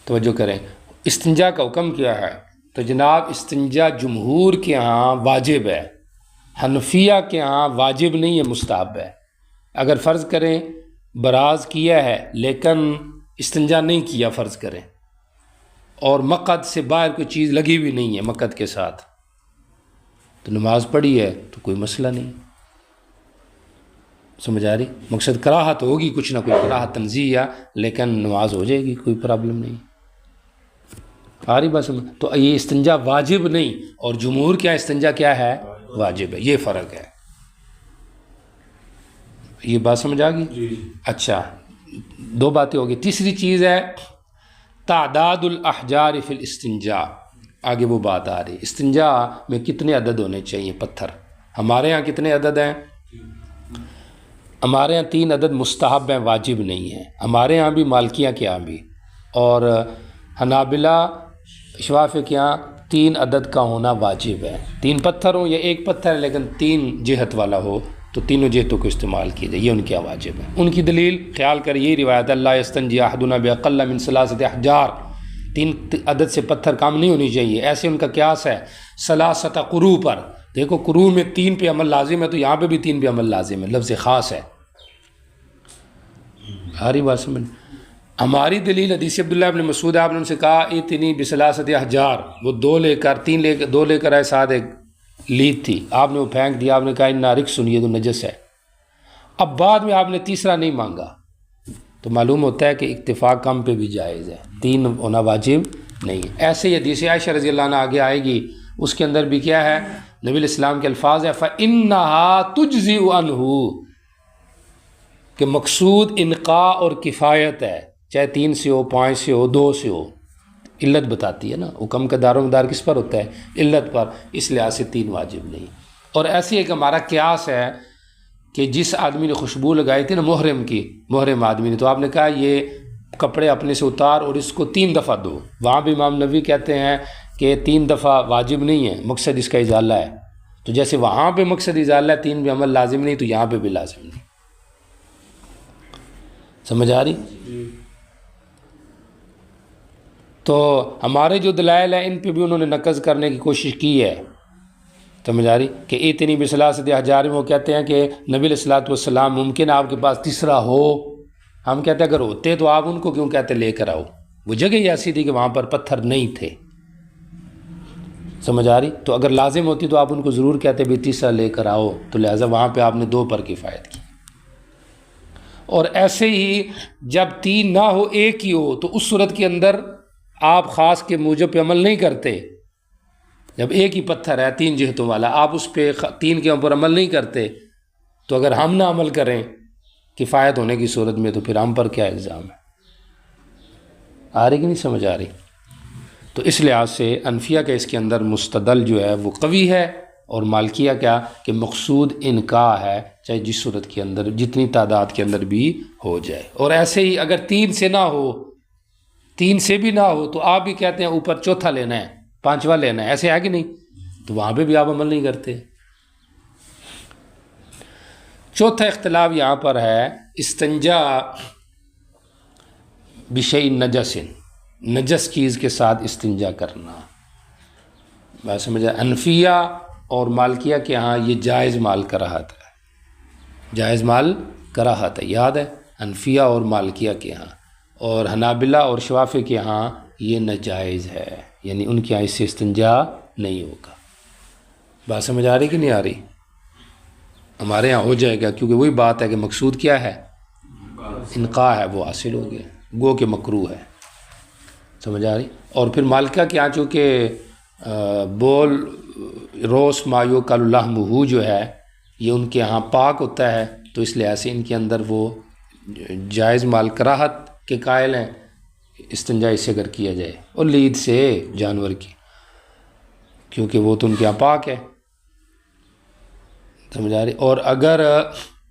توجہ کریں، استنجا کا حکم کیا ہے؟ تو جناب استنجا جمہور کے ہاں واجب ہے، حنفیہ کے ہاں واجب نہیں ہے، مستحب ہے۔ اگر فرض کریں براز کیا ہے لیکن استنجا نہیں کیا، فرض کریں، اور مقعد سے باہر کوئی چیز لگی بھی نہیں ہے مقعد کے ساتھ، تو نماز پڑھی ہے تو کوئی مسئلہ نہیں، سمجھ آ رہی؟ مقصد کراہت ہوگی، کچھ نہ کوئی کراہت تنزیہ، لیکن نماز ہو جائے گی، کوئی پرابلم نہیں، آ رہی بس۔ تو یہ استنجا واجب نہیں، اور جمہور کیا استنجا کیا ہے؟ واجب ہے، یہ فرق ہے، یہ بات سمجھ آ گئی؟ اچھا، دو باتیں ہوگی۔ تیسری چیز ہے تعداد الاحجار فی الاستنجا، آگے وہ بات آ رہی، استنجا میں کتنے عدد ہونے چاہیے پتھر؟ ہمارے ہاں کتنے عدد ہیں؟ ہمارے ہاں 3 عدد مستحب ہیں، واجب نہیں ہیں، ہمارے ہاں بھی، مالکیہ کے ہاں بھی، اور حنابلہ شوافی کے یہاں 3 عدد کا ہونا واجب ہے، 3 پتھر ہو یا 1 پتھر ہے لیکن 3 جہت والا ہو تو تینوں جہتوں کو استعمال کیے جائے، یہ ان کے یہاں واجب ہے۔ ان کی دلیل خیال کر یہی روایت اللہ یستنجی احدنا باقل من 3 احجار، 3 عدد سے پتھر کام نہیں ہونی چاہیے، ایسے ان کا قیاس ہے 3 قروء پر۔ دیکھو قروء میں 3 پہ عمل لازم ہے تو یہاں پہ بھی 3 پہ عمل لازم ہے، لفظ خاص ہے۔ ہاری بات سمجھ؟ ہماری دلیل حدیث عبداللہ ابن مسعود، آپ نے ان سے کہا اتنی ب3 احجار، وہ 2 لے کر آئے، ساتھ ایک لید تھی، آپ نے وہ پھینک دیا، آپ نے کہا انا رکس، یہ تو نجس ہے۔ اب بعد میں آپ نے تیسرا نہیں مانگا تو معلوم ہوتا ہے کہ اکتفا کم پہ بھی جائز ہے، 3 ہونا واجب نہیں ہے۔ ایسے ہی حدیث عائشہ رضی اللہ عنہ آگے آئے گی، اس کے اندر بھی کیا ہے، نبی علیہ السلام کے الفاظ ہے فَإِنَّهَا تُجْزِئُ عَنْهُ، کہ مقصود انقاء اور کفایت ہے، چاہے 3 سے ہو، 5 سے ہو، 2 سے ہو، علت بتاتی ہے نا، حکم کا دار و مدار کس پر ہوتا ہے؟ علت پر، اس لحاظ سے 3 واجب نہیں۔ اور ایسی ایک ہمارا قیاس ہے کہ جس آدمی نے خوشبو لگائی تھی نا محرم آدمی نے، تو آپ نے کہا یہ کپڑے اپنے سے اتار اور اس کو 3 دفعہ دو، وہاں بھی امام نووی کہتے ہیں کہ 3 دفعہ واجب نہیں ہے، مقصد اس کا ازالہ ہے۔ تو جیسے وہاں پہ مقصد ازالہ ہے، 3 پہ عمل لازم نہیں، تو یہاں پہ بھی لازم نہیں۔ سمجھ آ رہی؟ تو ہمارے جو دلائل ہیں ان پہ بھی انہوں نے نقض کرنے کی کوشش کی ہے، سمجھ آ رہی؟ کہ اتنی ب3 احجار میں وہ کہتے ہیں کہ نبی علیہ الصلوۃ والسلام ممکن ہے آپ کے پاس تیسرا ہو، ہم کہتے ہیں اگر ہوتے تو آپ ان کو کیوں کہتے لے کر آؤ، وہ جگہ ہی ایسی تھی کہ وہاں پر پتھر نہیں تھے، سمجھ آ رہی؟ تو اگر لازم ہوتی تو آپ ان کو ضرور کہتے بھی تیسرا لے کر آؤ، تو لہٰذا وہاں پہ آپ نے 2 پر کفایت کی۔ اور ایسے ہی جب 3 نہ ہو 1 ہی ہو تو اس صورت کے اندر آپ خاص کے موجب پہ عمل نہیں کرتے۔ جب 1 ہی پتھر ہے 3 جہتوں والا، آپ اس پہ 3 کے اوپر عمل نہیں کرتے، تو اگر ہم نہ عمل کریں کفایت ہونے کی صورت میں تو پھر ہم پر کیا الزام ہے؟ آ رہی کہ نہیں سمجھ آ رہی؟ تو اس لحاظ سے انفیہ کا اس کے اندر مستدل جو ہے وہ قوی ہے، اور مالکیہ کیا کہ مقصود انکاح ہے، چاہے جس صورت کے اندر جتنی تعداد کے اندر بھی ہو جائے۔ اور ایسے ہی اگر 3 سے نہ ہو، 3 سے بھی نہ ہو تو آپ بھی کہتے ہیں اوپر چوتھا لینا ہے، 5واں لینا ہے، ایسے ہے کہ نہیں؟ تو وہاں پہ بھی آپ عمل نہیں کرتے۔ چوتھا اختلاف یہاں پر ہے استنجا بشیء نجس، نجس چیز کے ساتھ استنجا کرنا۔ بات سمجھا؟ حنفیہ اور مالکیہ کے ہاں یہ جائز مال کراہت ہے، جائز مال کراہت ہے، یاد ہے؟ حنفیہ اور مالکیہ کے ہاں، اور حنابلہ اور شوافی کے ہاں یہ ناجائز ہے، یعنی ان کے ہاں اس سے استنجا نہیں ہوگا۔ بات سمجھ آ رہی کہ نہیں آ رہی؟ ہمارے ہاں ہو جائے گا، کیونکہ وہی بات ہے کہ مقصود کیا ہے؟ انقاء ہے، وہ حاصل ہو گیا، گو کہ مکروہ ہے۔ سمجھ آ رہی؟ اور پھر مالکہ کے ہاں چونکہ بول روس ما یؤکل لحمہ جو ہے یہ ان کے ہاں پاک ہوتا ہے، تو اس لحاظ سے ان کے اندر وہ جائز مال کراہت کے قائل ہیں، استنجا اس سے اگر کیا جائے، اور لید سے جانور کی، کیونکہ وہ تو ان کے یہاں پاک ہے۔ سمجھ آ رہی؟ اور اگر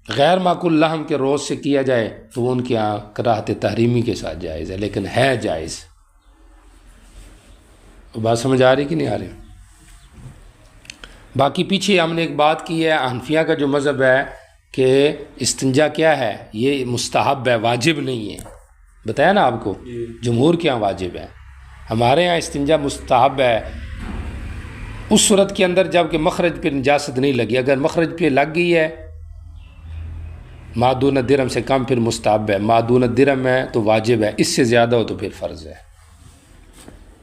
غیر معقول لحم کے روز سے کیا جائے تو وہ ان کے یہاں کراہت تحریمی کے ساتھ جائز ہے، لیکن ہے جائز۔ بات سمجھ آ رہی کہ نہیں آ رہی؟ باقی پیچھے ہم نے ایک بات کی ہے، حنفیہ کا جو مذہب ہے کہ استنجا کیا ہے؟ یہ مستحب ہے، واجب نہیں ہے، بتایا نا آپ کو، جمہور کے یہاں واجب ہے، ہمارے یہاں استنجا مستحب ہے اس صورت کے اندر جب کہ مخرج پہ نجاست نہیں لگی۔ اگر مخرج پہ لگ گئی ہے ما دون درہم سے کم پھر مستحب ہے، ما دون درہم ہے تو واجب ہے، اس سے زیادہ ہو تو پھر فرض ہے،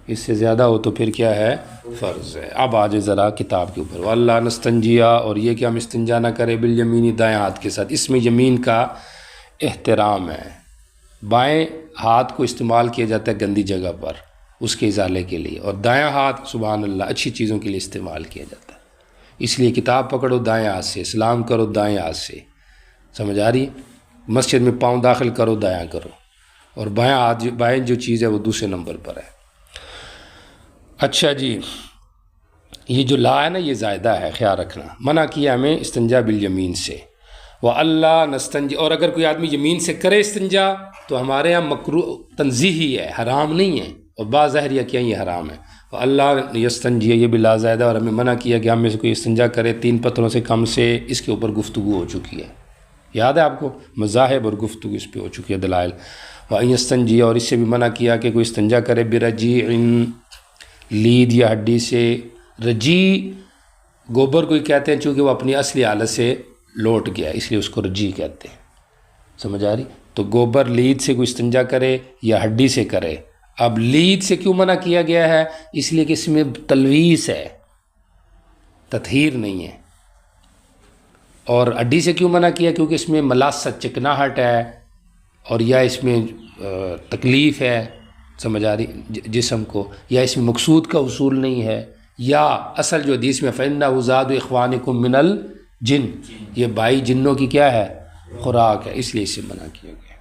اس سے زیادہ ہو تو پھر کیا ہے؟ فرض ہے۔ اب آج ذرا کتاب کے اوپر، واللہ نستنجیا، اور یہ کہ ہم استنجا نہ کریں بالیمینی، دائیں ہاتھ کے ساتھ۔ اس میں یمین کا احترام ہے، بائیں ہاتھ کو استعمال کیا جاتا ہے گندی جگہ پر اس کے ازالے کے لیے، اور دایاں ہاتھ سبحان اللہ اچھی چیزوں کے لیے استعمال کیا جاتا ہے۔ اس لیے کتاب پکڑو دائیں ہاتھ سے، سلام کرو دائیں ہاتھ سے، سمجھ آ رہی؟ مسجد میں پاؤں داخل کرو دایاں کرو، اور بائیں ہاتھ بائیں جو چیز ہے وہ دوسرے نمبر پر ہے۔ اچھا جی، یہ جو لا ہے نا یہ زائدہ ہے، خیال رکھنا، منع کیا ہمیں استنجا بالیمین سے۔ وَأَلَّا نَسْتَنْجِ، اور اگر کوئی آدمی یمین سے کرے استنجا تو ہمارے یہاں مکروہ تنزیہی ہے، حرام نہیں ہے، اور بعض ظاہریہ کیا یہ حرام ہے. اللہ یستنجی یہ بھی لازائدہ، اور ہمیں منع کیا کہ ہم میں سے کوئی استنجا کرے 3 پتھروں سے کم سے. اس کے اوپر گفتگو ہو چکی ہے، یاد ہے آپ کو، مذاہب اور گفتگو اس پہ ہو چکی ہے، دلائل. وَأَن یستنجی، اور اس سے بھی منع کیا کہ کوئی استنجا کرے برجیع، لید یا ہڈی سے. رجیع گوبر کوئی کہتے ہیں چونکہ وہ اپنی اصلی حالت سے لوٹ گیا اس لیے اس کو رجیع کہتے ہیں. سمجھ آ رہی؟ تو گوبر لید سے کوئی استنجا کرے یا ہڈی سے کرے. اب لید سے کیوں منع کیا گیا ہے؟ اس لیے کہ اس میں تلویث ہے، تطہیر نہیں ہے. اور ہڈی سے کیوں منع کیا؟ کیونکہ اس میں ملاست، چکناہٹ ہے، اور یا اس میں تکلیف ہے، سمجھ آ رہی، جسم کو، یا اس میں مقصود کا حصول نہیں ہے، یا اصل جو حدیث میں فَإِنَّهُ زَادُ إِخْوَانِكُم مِّنَ الْجِنِّ، یہ بھائی جنوں کی کیا ہے؟ خوراک ہے، اس لیے اس سے منع کیا گیا.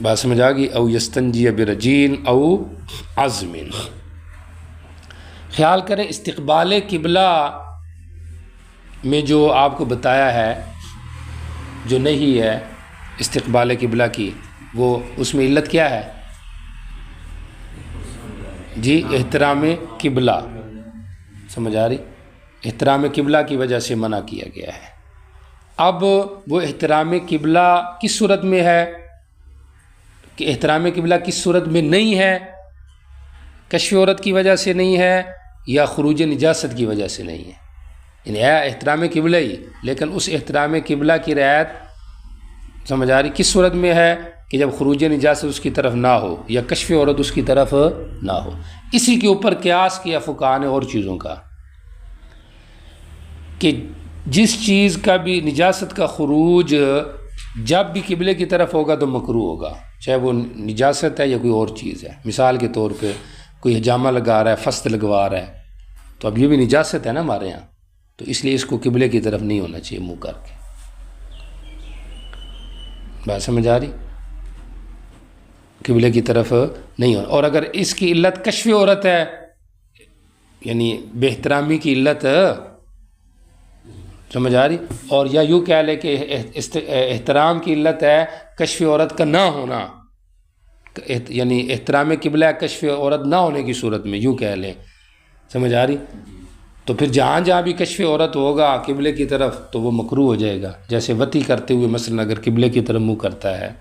بات سمجھ آ گئی؟ او یستنجی برجین او عظم. خیال کریں استقبال قبلہ میں جو آپ کو بتایا ہے جو نہیں ہے استقبال قبلہ کی، وہ اس میں علت کیا ہے؟ جی احترام قبلہ. سمجھ آ رہی؟ احترام قبلہ کی وجہ سے منع کیا گیا ہے. اب وہ احترام قبلہ کس صورت میں ہے کہ احترام قبلہ کس صورت میں نہیں ہے؟ کشف عورت کی وجہ سے نہیں ہے یا خروج نجاست کی وجہ سے نہیں ہے. یعنی ہے احترام قبلہ ہی، لیکن اس احترام قبلہ کی رعایت، سمجھ آ رہی، کس صورت میں ہے کہ جب خروج نجاست اس کی طرف نہ ہو یا کشف عورت اس کی طرف نہ ہو. اسی کے اوپر قیاس کیا فقہاء نے اور چیزوں کا کہ جس چیز کا بھی نجاست کا خروج جب بھی قبلے کی طرف ہوگا تو مکروہ ہوگا، چاہے وہ نجاست ہے یا کوئی اور چیز ہے. مثال کے طور پہ کوئی حجامہ لگا رہا ہے، فست لگوا رہا ہے، تو اب یہ بھی نجاست ہے نا ہمارے یہاں، تو اس لیے اس کو قبلے کی طرف نہیں ہونا چاہیے منہ کر کے. بات سمجھ آ رہی؟ قبلے کی طرف نہیں ہونا. اور اگر اس کی علت کشف عورت ہے، یعنی بے احترامی کی علت، سمجھ آ رہی، اور یا یوں کہہ لے کہ احترام کی علت ہے کشف عورت کا نہ ہونا، یعنی احترام قبلہ کشف عورت نہ ہونے کی صورت میں، یوں کہہ لیں، سمجھ آ رہی، تو پھر جہاں جہاں بھی کشف عورت ہوگا قبلے کی طرف تو وہ مکروہ ہو جائے گا. جیسے وطی کرتے ہوئے مثلا اگر قبلے کی طرف منہ کرتا ہے،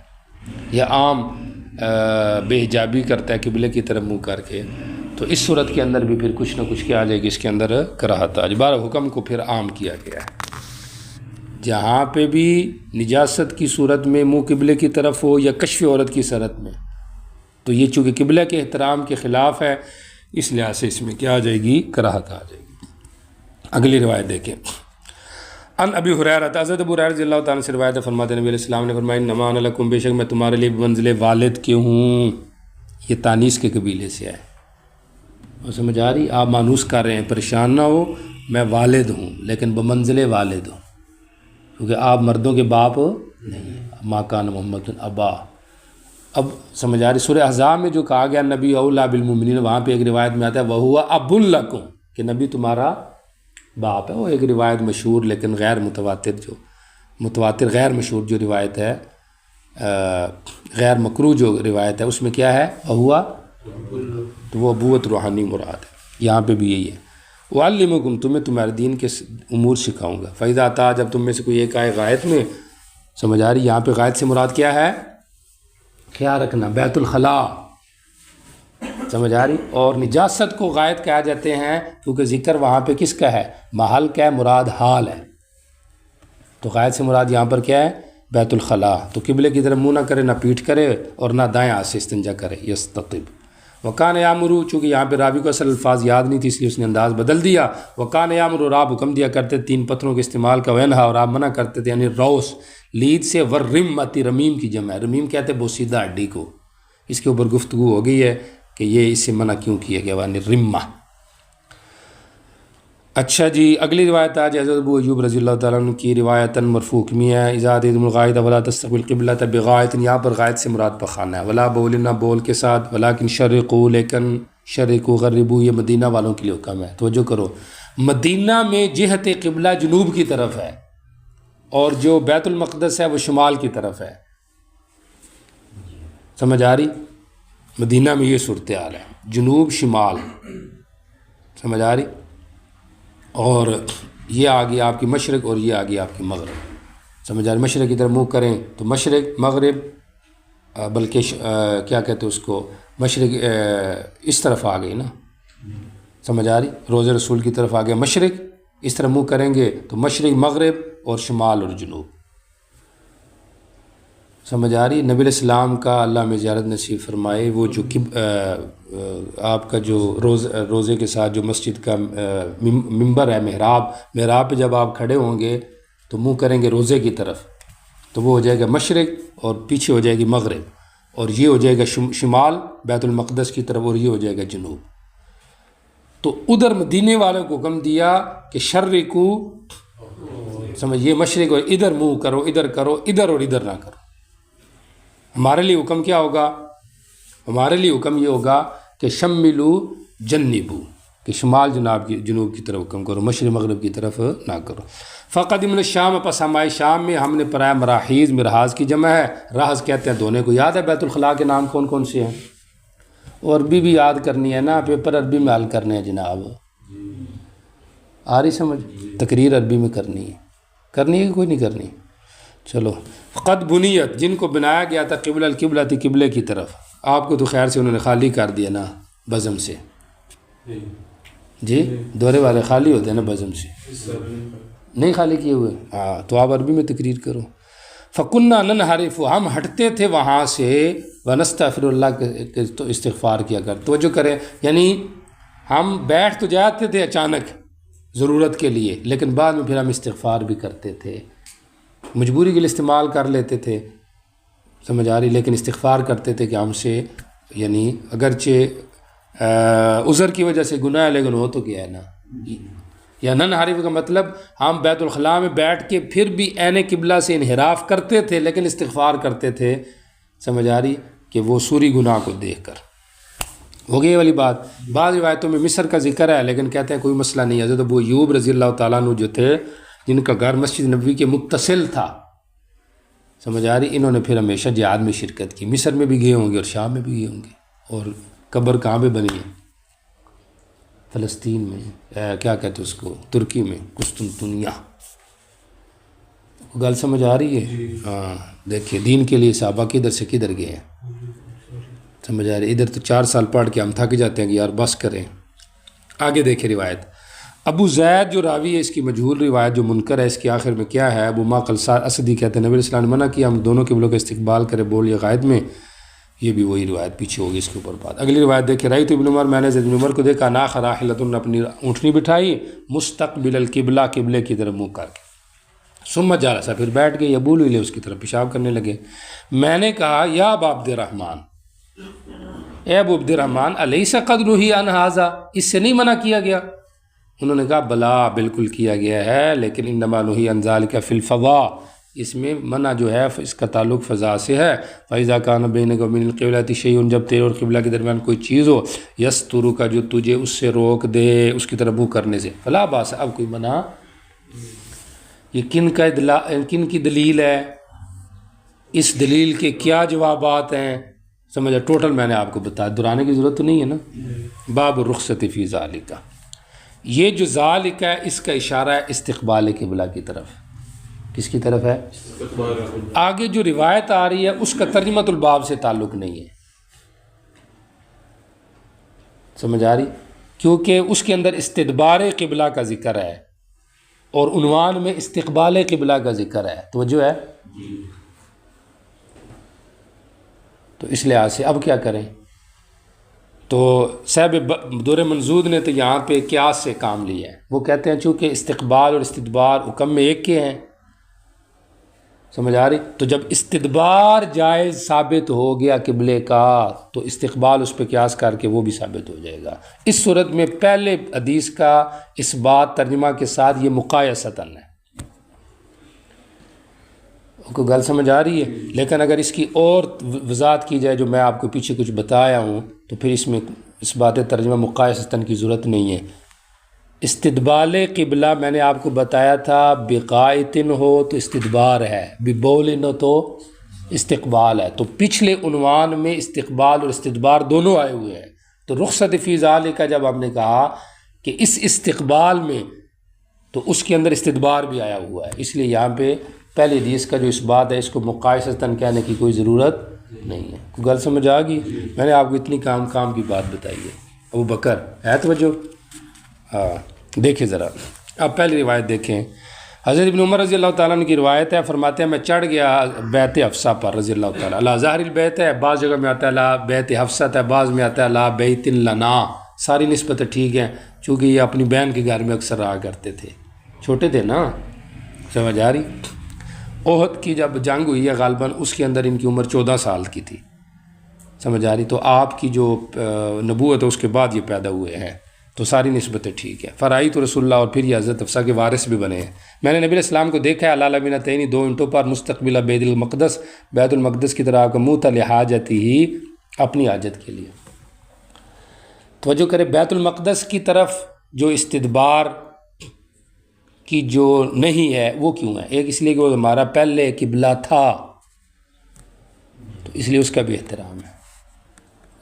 یا عام بے حجابی کرتا ہے قبلے کی طرف منہ کر کے، تو اس صورت کے اندر بھی پھر کچھ نہ کچھ کیا آ جائے گی، اس کے اندر کراہت آ جائے. بارہ حکم کو پھر عام کیا گیا ہے. جہاں پہ بھی نجاست کی صورت میں منہ قبلے کی طرف ہو یا کشف عورت کی صورت میں، تو یہ چونکہ قبلہ کے احترام کے خلاف ہے، اس لحاظ سے اس میں کیا آ جائے گی؟ کراہت آ جائے گی. اگلی روایت دیکھیں. ان ابی ہریرہ، حضرت ابو ہریرہ رضی اللہ تعالیٰ سے روایت ہے، فرماتے ہیں نبی علیہ السلام نے فرمایا انما انا لکم، بے شک میں تمہارے لیے بمنزل والد کے ہوں. یہ تانیث کے قبیلے سے ہے، اور سمجھ آ رہی، آپ مانوس کر رہے ہیں، پریشان نہ ہو، میں والد ہوں لیکن بمنزل والد ہوں، کیونکہ آپ مردوں کے باپ نہیں ہیں. ما کان محمد ابا. اب سمجھ آ رہی، سورہ احزاب میں جو کہا گیا نبی اولیٰ بالمؤمنین، وہاں پہ ایک روایت میں آتا ہے وہو اب لکم، کہ نبی تمہارا باپ ہے. وہ ایک روایت مشہور لیکن غیر متواتر غیر مشہور جو روایت ہے، غیر مکروہ جو روایت ہے، اس میں کیا ہے؟ وہو، تو وہ ابوت روحانی مراد ہے. یہاں پہ بھی یہی ہے. وعلمکم، تمہیں تمہارے دین کے امور سکھاؤں گا. فاذا اتا، جب تم میں سے کوئی ایک آئے غائط میں، سمجھ آ رہی، یہاں پہ غائط سے مراد کیا ہے؟ خیال رکھنا، بیت الخلاء، سمجھ آ رہی. اور نجاست کو غائط کہا جاتے ہیں کیونکہ ذکر وہاں پہ کس کا ہے؟ محل کا ہے، مراد حال ہے. تو غائط سے مراد یہاں پر کیا ہے؟ بیت الخلاء. تو قبلے کی طرف منہ نہ کرے، نہ پیٹھ کرے، اور نہ دائیں ہاتھ سے استنجا کرے. یستطب. وکان یامرو، چونکہ یہاں پہ راوی کو اصل الفاظ یاد نہیں تھی اس لیے اس نے انداز بدل دیا. وکان یامرو، اور آپ حکم دیا کرتے 3 پتھروں کے استعمال کا، وینہا، اور آپ منع کرتے تھے، یعنی روس، لید سے، ورمتی، رمیم کی جمع ہے. رمیم کہتے ہیں بوسیدہ ہڈی کو. اس کے اوپر گفتگو ہو گئی ہے کہ یہ اس سے منع کیوں کیا گیا، یعنی رمہ. اچھا جی، اگلی روایت آج حضرت ابو ایوب رضی اللہ تعالیٰ عنہ کی روایت مرفوع میں ہے، اذا اتیتم الغائط ولا تستقبلوا القبلۃ بغائط. یہاں پر غائط سے مراد پخانہ ہے. ولا بول، نہ بول کے ساتھ. ولکن شرقوا، لیکن شرقوا، غربوا، یہ مدینہ والوں کے لیے حکم ہے. توجہ کرو، مدینہ میں جہت قبلہ جنوب کی طرف ہے، اور جو بیت المقدس ہے وہ شمال کی طرف ہے. سمجھ آ رہی؟ مدینہ میں یہ صورتحال ہے، جنوب شمال، سمجھ آ رہی؟ اور یہ آ گئی آپ کی مشرق اور یہ آ گئی آپ کی مغرب، سمجھ آ رہی؟ مشرق کی طرف منہ کریں تو مشرق مغرب، بلکہ کیا کہتے ہیں اس کو، مشرق اس طرف آ گئی نا، سمجھ آ رہی؟ روضہ رسول کی طرف آ گیا مشرق، اس طرح منہ کریں گے تو مشرق مغرب اور شمال اور جنوب، سمجھ آ رہی؟ نبی علیہ السلام کا اللہ میں زیارت نصیب فرمائے، وہ جو آپ کا جو روزے کے ساتھ جو مسجد کا ممبر ہے، محراب پہ جب آپ کھڑے ہوں گے تو منہ کریں گے روزے کی طرف، تو وہ ہو جائے گا مشرق اور پیچھے ہو جائے گی مغرب، اور یہ ہو جائے گا شمال بیت المقدس کی طرف، اور یہ ہو جائے گا جنوب۔ تو ادھر مدینے والوں کو حکم دیا کہ شرقو، سمجھ، یہ مشرق اور ادھر منہ کرو، ادھر کرو، ادھر اور ادھر نہ کرو۔ ہمارے لیے حکم کیا ہوگا؟ ہمارے لیے حکم یہ ہوگا کہ شملو جنبو، کہ شمال جنوب کی طرف حکم کرو، مشرق مغرب کی طرف نہ کرو۔ فقدمنا الشام، پس ہم آئے شام میں، ہم نے پرایا مراحیز، مرحاز کی جمع ہے، راحز کہتے ہیں دھونے کو۔ یاد ہے بیت الخلاء کے نام کون کون سے ہیں؟ اور عربی بھی یاد کرنی ہے نا، پیپر عربی میں حل کرنے ہیں جناب، آ رہی سمجھ؟ تقریر عربی میں کرنی ہے کہ کوئی نہیں کرنی؟ چلو، قد بنیت، جن کو بنایا گیا تھا، قبل القبلہ تھی، قبلے کی طرف۔ آپ کو تو خیر سے انہوں نے خالی کر دیا نا بزم سے، جی دورے والے خالی ہوتے ہیں نا بزم سے، نہیں خالی کیے ہوئے؟ ہاں، تو آپ عربی میں تقریر کرو۔ فَكُنَّا نَنْحَرِفُ، ہم ہٹتے تھے وہاں سے، وَنَسْتَغْفِرُ اللہ کے تو استغفار کیا کر، توجہ کریں، یعنی ہم بیٹھ تو جاتے تھے اچانک ضرورت کے لیے، لیکن بعد میں پھر ہم استغفار بھی کرتے تھے، مجبوری کے لیے استعمال کر لیتے تھے، سمجھ آ رہی؟ لیکن استغفار کرتے تھے کہ ہم سے، یعنی اگرچہ عذر کی وجہ سے گناہ ہے، لیکن ہو تو کیا ہے نا۔ یا ننحرف کا مطلب ہم بیت الخلاء میں بیٹھ کے پھر بھی عین قبلہ سے انحراف کرتے تھے، لیکن استغفار کرتے تھے، سمجھ آ رہی؟ کہ وہ سوری گناہ کو دیکھ کر۔ ہو گئی یہ والی بات۔ بعض روایتوں میں مصر کا ذکر ہے، لیکن کہتے ہیں کوئی مسئلہ نہیں ہے۔ حضرت ابو ایوب رضی اللہ تعالیٰ عنہ جو تھے، جن کا گھر مسجد نبوی کے متصل تھا، سمجھ آ رہی؟ انہوں نے پھر ہمیشہ جہاد میں شرکت کی، مصر میں بھی گئے ہوں گے اور شام میں بھی گئے ہوں گے۔ اور قبر کہاں پہ بنی ہے؟ فلسطین میں، کیا کہتے ہیں اس کو، ترکی میں، قسطنطنیہ۔ گل سمجھ آ رہی ہے؟ ہاں، دیکھیے دین کے لیے صحابہ کدھر سے کدھر گئے ہیں، سمجھ آ رہی ہے؟ ادھر تو 4 سال پڑھ کے ہم تھک جاتے ہیں کہ یار بس کریں۔ آگے دیکھیں روایت، ابو زید جو راوی ہے اس کی مجہول روایت جو منکر ہے، اس کے آخر میں کیا ہے؟ ابو معقل اسدی کہتے ہیں نبی علیہ السلام نے منع کیا ہم دونوں قبلوں کا استقبال کریں بول یا غائب میں۔ یہ بھی وہی روایت پیچھے ہوگی اس کے اوپر بات۔ اگلی روایت دیکھیں، رأیت ابن عمر، میں نے زید بن عمر کو دیکھا، ناخ راحلۃ، اپنی اونٹنی بٹھائی، مستقبل القبلہ، قبلے کی طرف منہ کر کے، ثم جلس، پھر بیٹھ گئے، یبول الیہ، اس کی طرف پیشاب کرنے لگے۔ میں نے کہا یا ابا عبد الرحمن، اے ابو عبد الرحمن، الیس قد نہی عن ھذا، اس سے نہیں منع کیا گیا؟ انہوں نے کہا بلا، بالکل کیا گیا ہے، لیکن انما نہی عن ذلک فی الفضاء، اس میں منع جو ہے اس کا تعلق فضا سے ہے۔ فاذا کان بینک وبین القبلۃ شیء، جب تیرے اور قبلہ کے درمیان کوئی چیز ہو، یسترک، جو تجھے اس سے روک دے، اس کی طرف منہ کرنے سے، فلا باس، اب کوئی منع۔ یہ کن کی دلیل ہے؟ اس دلیل کے کیا جوابات ہیں؟ سمجھا؟ ٹوٹل میں نے آپ کو بتایا، دہرانے کی ضرورت تو نہیں ہے نا۔ باب الرخصۃ فی ذالک، یہ جو ذالک ہے اس کا اشارہ ہے استقبال قبلہ کی طرف۔ کس کی طرف ہے؟ آگے جو روایت آ رہی ہے اس کا ترجمۃ الباب سے تعلق نہیں ہے، سمجھ آ رہی؟ کیونکہ اس کے اندر استدبار قبلہ کا ذکر ہے اور عنوان میں استقبال قبلہ کا ذکر ہے، توجہ ہے؟ تو اس لحاظ سے اب کیا کریں؟ تو صاحب دور منضود نے تو یہاں پہ قیاس سے کام لیا ہے۔ وہ کہتے ہیں چونکہ استقبال اور استدبار حکم میں ایک کے ہیں، سمجھ آ رہی؟ تو جب استدبار جائز ثابت ہو گیا قبلے کا، تو استقبال اس پہ قیاس کر کے وہ بھی ثابت ہو جائے گا۔ اس صورت میں پہلے حدیث کا اس بات ترجمہ کے ساتھ یہ مقایستاً ہے، کو گل سمجھ آ رہی ہے؟ لیکن اگر اس کی اور وضاحت کی جائے جو میں آپ کو پیچھے کچھ بتایا ہوں، تو پھر اس میں اس بات ترجمہ مقایستاً کی ضرورت نہیں ہے۔ استدبال قبلہ میں نے آپ کو بتایا تھا، بقائتن ہو تو استدبار ہے، ببول ہو تو استقبال ہے، تو پچھلے عنوان میں استقبال اور استدبار دونوں آئے ہوئے ہیں، تو رخصت فی ذالک کا جب ہم نے کہا کہ اس استقبال میں، تو اس کے اندر استدبار بھی آیا ہوا ہے، اس لیے یہاں پہ پہلی حدیث کا جو اس بات ہے اس کو مقایستاً کہنے کی کوئی ضرورت نہیں ہے۔ کوئی گل سمجھ آ گئی؟ میں نے آپ کو اتنی کام کی بات بتائی ہے۔ ابو بکر ہے توجہ؟ ہاں دیکھیں ذرا، اب پہلی روایت دیکھیں۔ حضرت ابن عمر رضی اللہ تعالیٰ عنہ کی روایت ہے، فرماتے ہیں میں چڑھ گیا بیت حفصہ پر رضی اللہ تعالیٰ، اللہ ظاہر البیت ہے، بعض جگہ میں آتا ہے لا بیت حفصہ ہے، بعض میں آتا ہے لا بیت لنا، ساری نسبتیں ٹھیک ہیں چونکہ یہ اپنی بہن کے گھر میں اکثر رہا کرتے تھے، چھوٹے تھے نا، سمجھ آ رہی؟ احد کی جب جنگ ہوئی ہے غالباً اس کے اندر ان کی عمر 14 سال کی تھی، سمجھ آ رہی؟ تو آپ کی جو نبوت ہے اس کے بعد یہ پیدا ہوئے ہیں، تو ساری نسبتیں ٹھیک ہے۔ فرائی تو رسول اللہ، اور پھر یہ حضرت حفصہ کے وارث بھی بنے ہیں۔ میں نے نبی علیہ السلام کو دیکھا ہے اللہ بنا تینی 2 اینٹوں پر مستقبل بیت المقدس کی طرف کا منہ تل حاجتی ہی، اپنی حاجت کے لیے۔ توجہ کرے، بیت المقدس کی طرف جو استدبار کی جو نہیں ہے وہ کیوں ہے؟ ایک اس لیے کہ وہ ہمارا پہلے قبلہ تھا، تو اس لیے اس کا بھی احترام ہے۔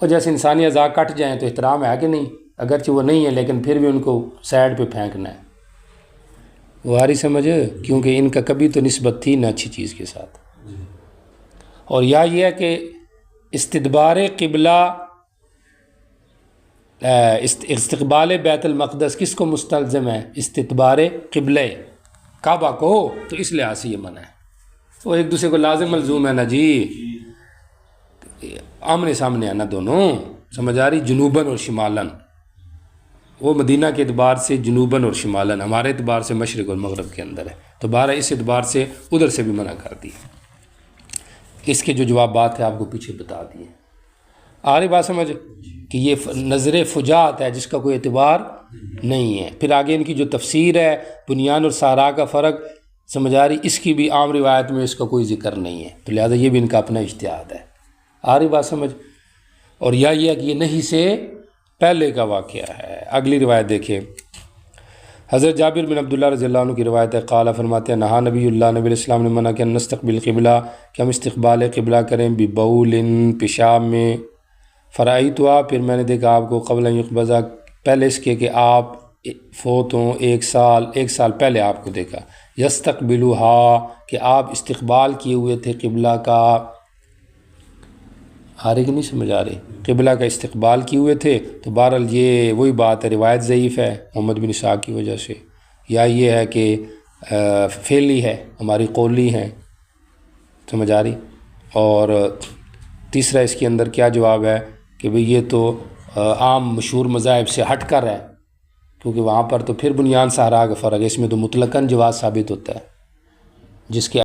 اور جیسے انسانی اعضاء کٹ جائیں تو احترام ہے کہ نہیں؟ اگرچہ وہ نہیں ہے لیکن پھر بھی ان کو سائڈ پہ پھینکنا ہے، وہ آ رہی سمجھ؟ کیونکہ ان کا کبھی تو نسبت تھی نہ اچھی چیز کے ساتھ۔ اور یا یہ ہے کہ استدبار قبلہ، استقبال بیت المقدس کس کو مستلزم ہے؟ استدبار قبلہ کعبہ کو، تو اس لحاظ سے یہ منع ہے۔ وہ ایک دوسرے کو لازم ملزوم ہے نا جی، آمنے سامنے ہے نا دونوں، سمجھ آ رہی؟ جنوباً اور شمالاً، وہ مدینہ کے اعتبار سے جنوباً اور شمالاً، ہمارے اعتبار سے مشرق اور مغرب کے اندر ہے، تو بارہ اس اعتبار سے ادھر سے بھی منع کر دی۔ اس کے جو جوابات ہیں آپ کو پیچھے بتا دیے۔ آ رہی بات سمجھ کہ یہ نظر فجاعت ہے جس کا کوئی اعتبار نہیں ہے۔ پھر آگے ان کی جو تفسیر ہے بنیان اور سارا کا فرق، سمجھ آ رہی؟ اس کی بھی عام روایت میں اس کا کوئی ذکر نہیں ہے، تو لہٰذا یہ بھی ان کا اپنا اجتہاد ہے۔ آ رہی بات سمجھ؟ اور یا یہ ہے کہ یہ نہیں سے پہلے کا واقعہ ہے۔ اگلی روایت دیکھیں، حضرت جابر بن عبداللہ رضی اللہ عنہ کی روایت ہے، قال فرماتے ہیں نہا نبی اللہ، نبی علیہ السلام نے منع کیا نستقبل قبلہ، کہ ہم استقبال قبلہ کریں، ببول، پیشاب میں، فرائیتوا، پھر میں نے دیکھا آپ کو، قبل ان یقبضہ، پہلے اس کے کہ آپ فوت ہوں، ایک سال پہلے آپ کو دیکھا، یستقبلوہا، کہ آپ استقبال کیے ہوئے تھے قبلہ کا، آ رہی کہ نہیں سمجھ آ رہی؟ قبلہ کا استقبال کیے ہوئے تھے، تو بہرحال یہ وہی بات ہے، روایت ضعیف ہے محمد بن اسحاق کی وجہ سے، یا یہ ہے کہ فعلی ہے، ہماری قولی ہیں، سمجھ آ رہی؟ اور تیسرا اس کے اندر کیا جواب ہے کہ بھئی یہ تو عام مشہور مذاہب سے ہٹ کر ہے، کیونکہ وہاں پر تو پھر بنیان صحرا کا فرق ہے، اس میں تو مطلقاً جواز ثابت ہوتا ہے، جس کے